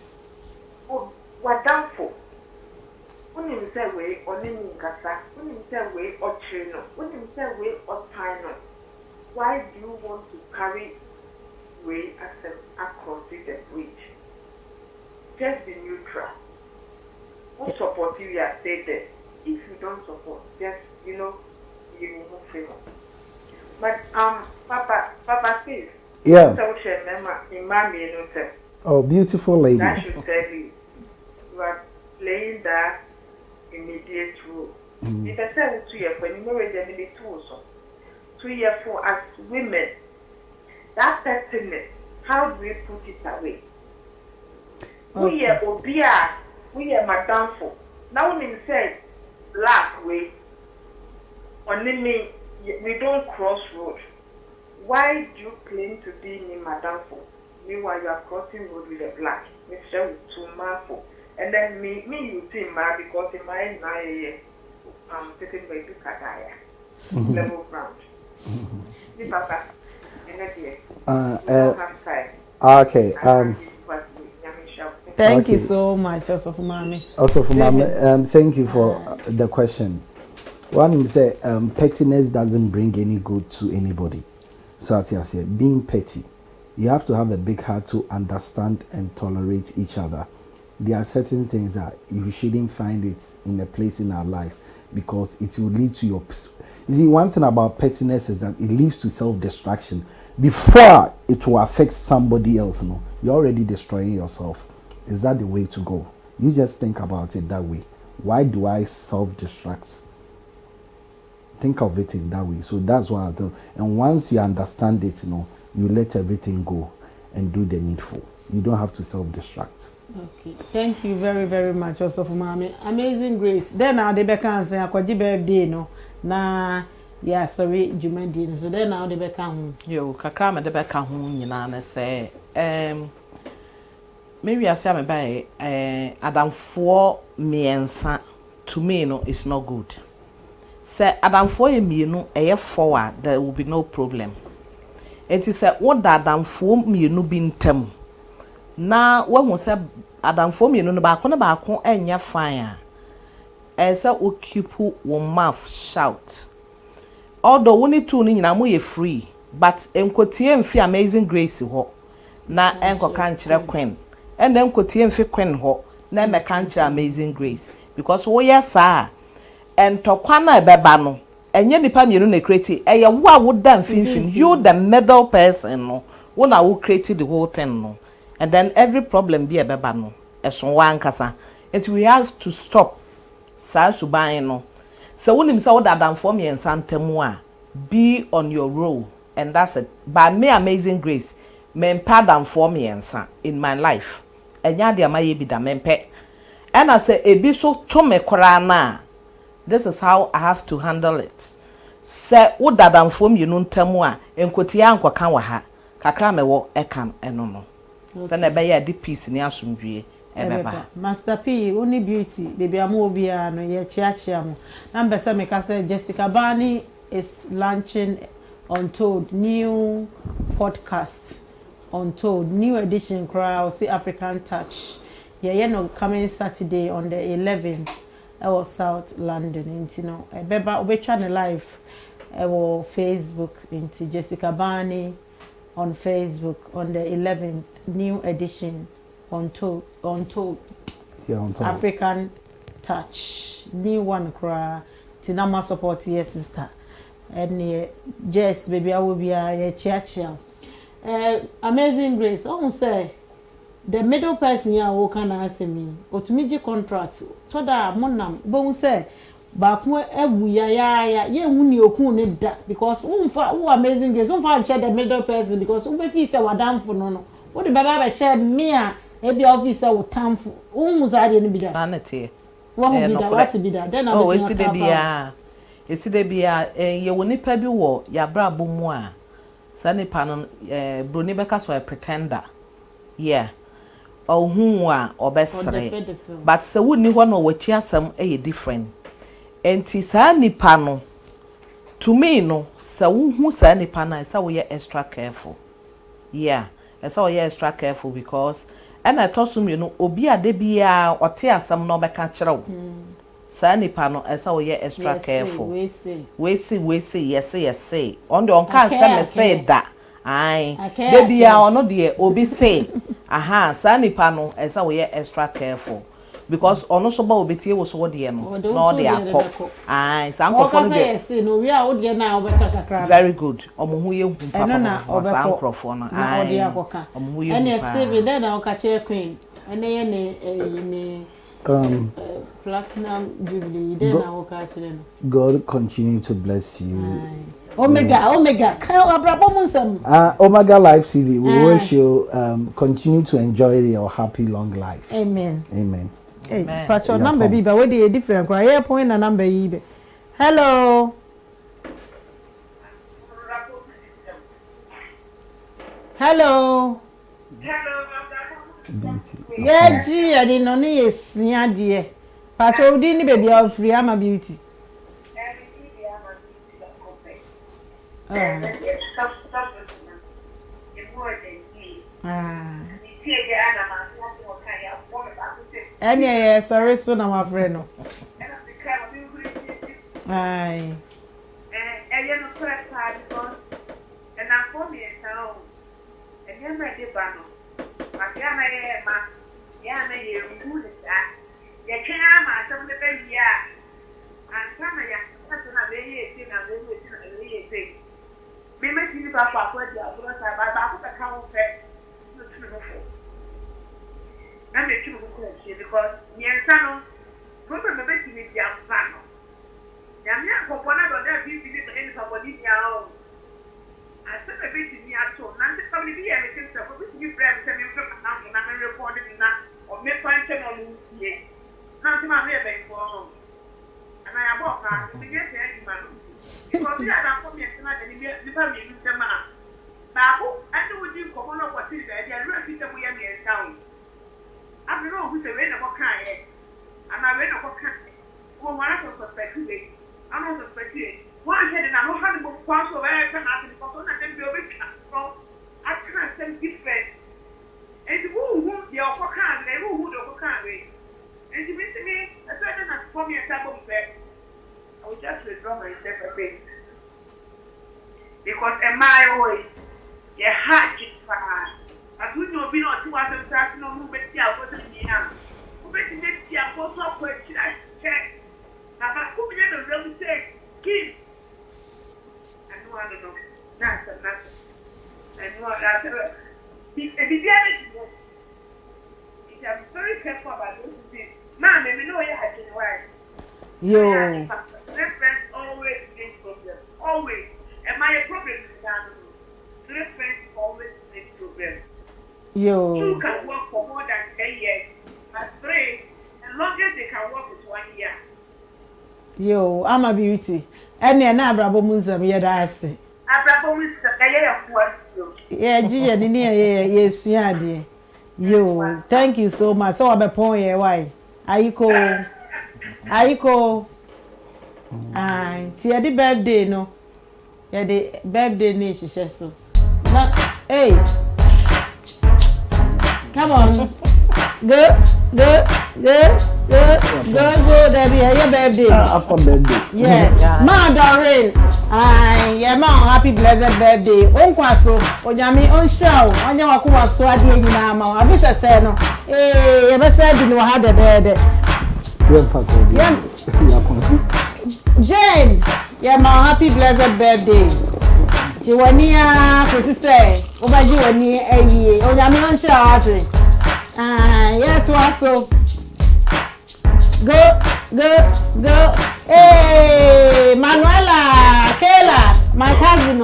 Oh, what doubtful. When you say way or naming Gasa, when you say way or Chino, when you say way or China, why do you want to carry way across the bridge? Just be neutral. Who support you are stay there. If you don't support, just you will move favor. But Papa says, yeah. Oh, beautiful ladies. That should tell you are playing that immediate role. If I say 2 years when you know there may be 2 also. 2 years for as women. That pettiness, how do we put it away? Okay. We are Obia, we are Madame for. Now when you say black way, only me, we don't cross road. Why do you claim to be me Madame for? Meanwhile you are crossing road with a black. Mr. with 2 marful. And then me you see ma because in my I'm taking my big kadaya. Level ground. This papa. Okay. Thank you so much, also for mommy. Thank you for the question. One is say pettiness doesn't bring any good to anybody. So I say being petty You have to have a big heart to understand and tolerate each other. There are certain things that you shouldn't find it in a place in our lives because it will lead to your. You see, one thing about pettiness is that it leads to self-destruction. Before it will affect somebody else, no, you're already destroying yourself. Is that the way to go? You just think about it that way. Why do I self-destruct? Think of it in that way. So that's what I do. And once you understand it, you let everything go and do the needful. You don't have to self-destruct. Okay. Thank you very, very much also for mommy. Amazing Grace. Then now they can say akwaji birthday no. Na yeah, sorry, Jumandi. So then now they can yo kakra me de beka ho nyina na say maybe I say me by adamfo miensa to me no it's not good. Say adamfo ye mienu eye forward there will be no problem. Enti say what adamfo mienu bi ntam na wo say adamfo mienu no ba ko enya fine a say o keep your mouth shout. Although we need to ni nyina mo ye free but enkotie mfi Amazing Grace ho na enko kan kire Queen and then enkotie mfi Queen ho na me kan kire Amazing Grace because wo yes sir and tokwa na ebeba no enye nipa mienu na create eye wo a wo da mfinfin you the middle person no wo na wo create the whole thing no and then every problem be ebeba no eson wa nkasa and we have to stop sa suban no so wonim say wo da damfo miensa ntamu a be on your role and that's it by me Amazing Grace men pardon for miensa in my life enya de amaye bi da mempe and I say ebi so to me kora na this is how I have to handle it. Say wo dadam fom yinu ntamu a enkotia ankoka wa ha kakra me wo ekam eno no. Se na be ya di peace ni asomdwie ebeba. Master P only beauty baby amu obia no ye chiachia mo. Number say me ka say Jessica Bani is launching Untold new podcast. Untold new edition crowd see African Touch. Yeah, no coming Saturday on the 11th. Our South London, you know, Beba Obechane Live, our Facebook, into Jessica Bani on Facebook on the 11th new edition Untold Yeah, Untold. African Touch, new one cry, Tinama support your sister, and Jess baby I will be a chia. Amazing Grace, I say. The middle person here who can answer me. Otumiji contract. Toda monam. But say, baku ebu ya. Ye uni okun ne da because who Amazing Grace. Who share the middle person because who be say wadam for no. Who the baba be share me a ebi officer wo tamfo. Who muzari ni bida. Sanity. What be that? What be that? Then oh, esi de bia. Esi de bia. Ye woni pa bi wo ya bra bomu a. Sani panon broni beka so a pretender. Yeah. Who are obesere but se woni ho no wachi asem e different enti sa nipa no to me no se wo hu sa nipa na se wo ye extra careful yeah se wo ye extra careful because and I told you no obi ade bia ote asem no beka kire wo sa nipa no se wo ye extra careful we see yes on the on can say me say that ai de bia ono de obi say aha sa nipa no esa we extra careful because ono so ba obetie wo so de no na o de akọ ai sa nkofo no de say no we a o de na obeka kakra very good omo hu ye hu papa no sa nkofo no ai o de akoka omo hu ye ene Steven then na o ka che Queen ene ye ne platinum jubilee then na o ka che no God continue to bless you. Omega. Omega Live TV. We wish you continue to enjoy your happy long life. Amen. Hey, but your number be but where the different cry. Here point a number be. Hello. Yeah, gee, I didn't know yes, yeah, dear. But you didn't baby of free ama beauty. Sorry, so now my friend. Aye. and then the banner. Matiana, Yana, you who is that? You can't have some of the baby, and some of your very thing. We make you back what you are going to have about the count. I'm a true question because Yansano, probably making it young son. Yamia for one of them, you did any somebody now. I said a bit in the actual, not the family, everything, so we give friends and you come out and I'm reported in that or make function on you. Not to my hair for and I have walked out to get the end man. Because we are not coming tonight and the family in the man. Babu, I know with you for one of what is there, they are ready to be in town. I don't know who's a rain of what kind, and I read of what kind. Well, one of us suspected. I'm not suspected. One head and I don't have the book pass over where I can happen because I can be a rich from I can't send different. And who the upper can, they who the upper can wait. And you mean to me, I said that for me a type of bed. I will just withdraw myself a bit. Because a mile away, your heart is fine. I do not be on 2 hours starting on movement here. What's in the hand? Who bet the next year for some question I check. Now, I could be able to really say, Kim. I know I don't know. Nothing. I know that. If the damage is very careful about those things. Man, let me know you had to work. Yo. Reference always makes problems. Always. Am I a problem? Reference always makes problems. Yo. 2 can work for more than 10 years. But 3, as long as they can work with 1 year. Yo, I'm a beauty. And then I brought Munzam, yet I say. I brought Munzam, yeah, Gia, yes, yeah, dear. Yo, thank you so much. So I'm a point, why? Aiko. See, the birthday, no. Yeah, the birthday, niche, so. Hey. Come on. Go, Debbie, your birthday. After birthday. Yeah. Ma Doreen. Yeah, ma, happy blessed birthday. Onkwaso, onyame onshaw, onya wakuwa so ade nyina ma. Abisa say no. You be say di no ha de. Jane, yeah, ma, happy blessed birthday. Jiwania, ko say, obaji wani eyi, onyame onshaw ate. Yeah, to also. Go. Hey, Manuela, Kayla, my cousin.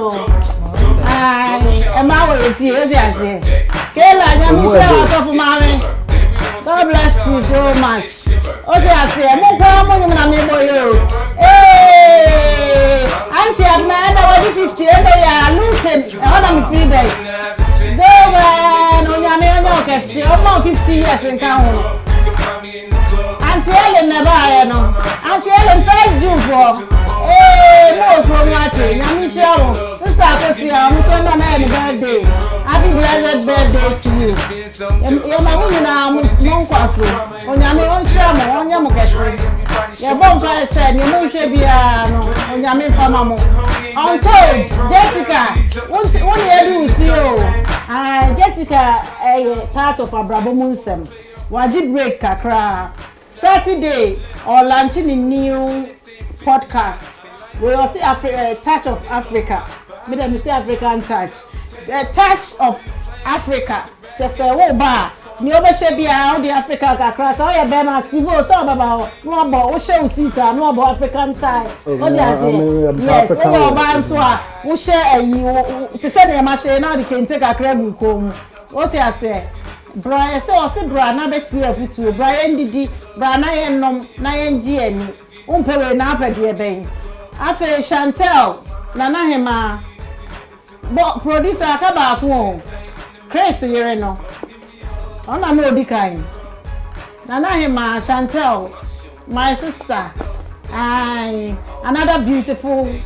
Emma will refuse. Kayla, God bless you so much. Okay, I say, hey, Auntie, I'm not 50. I'm losing. I want to free day. Go, man. I'm 50 years in town. Auntie Ellen never know. Auntie Ellen 1st June for. No promoting. I'm sure. Sister Kosia, I'm so many birthday. Happy blessed birthday to you. Your mama now, Monkwaso. On your shamo, on your mokesi. Your bonfire said, you know, she be on your main family. I'm told, Jessica, what you do with you? Jessica, part of Abrabo Munsem. Waji break kakra. Saturday or launching a new podcast. We will see Touch of Africa. Me dem say African Touch. The Touch of Africa. Just say wo ba. Ni obehye bia on the Africa kakra. So your be ma Steve so baba no abo wo share usita no abo African tie. What do you say? Yes, we go ba so a wo share ayi to say na ma share na the kente kakra gu kom. What you say? Brian say o se bra na beti afutu Brian didi bra na yen nom na yen gi ani umpewe na apede ben afa Chantel na na hema bo producer aka ba ko Chris yere no ona no di kan na na hema Chantel my sister another beautiful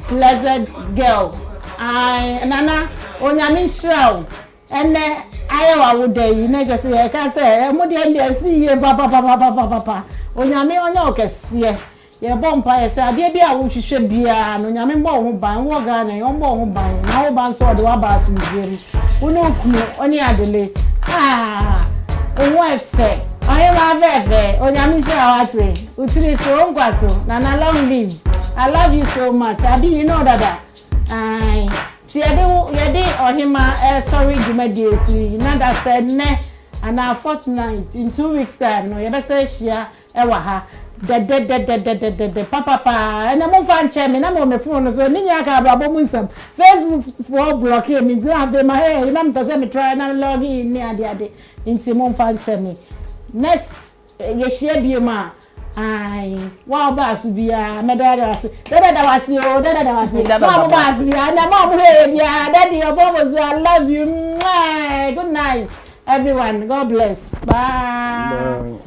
blessed girl nana onyame show ene ayewa wode yi na je se ka se mo de ende si ye papa onyame onya okese ye bompa ye say ade bia wo hwehwe bia no nyame mbɔ ho ban wo ga na yo mbɔ ho ban na wo ban so de wa ba so mjeri wo no kunu oni adele owo efe aye ma vefe onyame hwe awate utiri so nkwaso na long live. I love you so much. I didn't know that. See, yedi ohima sorry jumadi esu. You know that said ne and our fortnight in 2 weeks time. No, you better share ewa ha. De papa. And I'm fan chairman. I'm on the phone. So ninya ka brabo munsam. Facebook for block me. Do have my hair. You know me try and log in near the ade. Into mon fan chairman. Next, ye share bi ma. Wow, Basubia, Medada, Dada was you, Dada was it. Mama Basubia, and Mama, yeah, Daddy, your boys, I love you. Good night, everyone. God bless. Bye.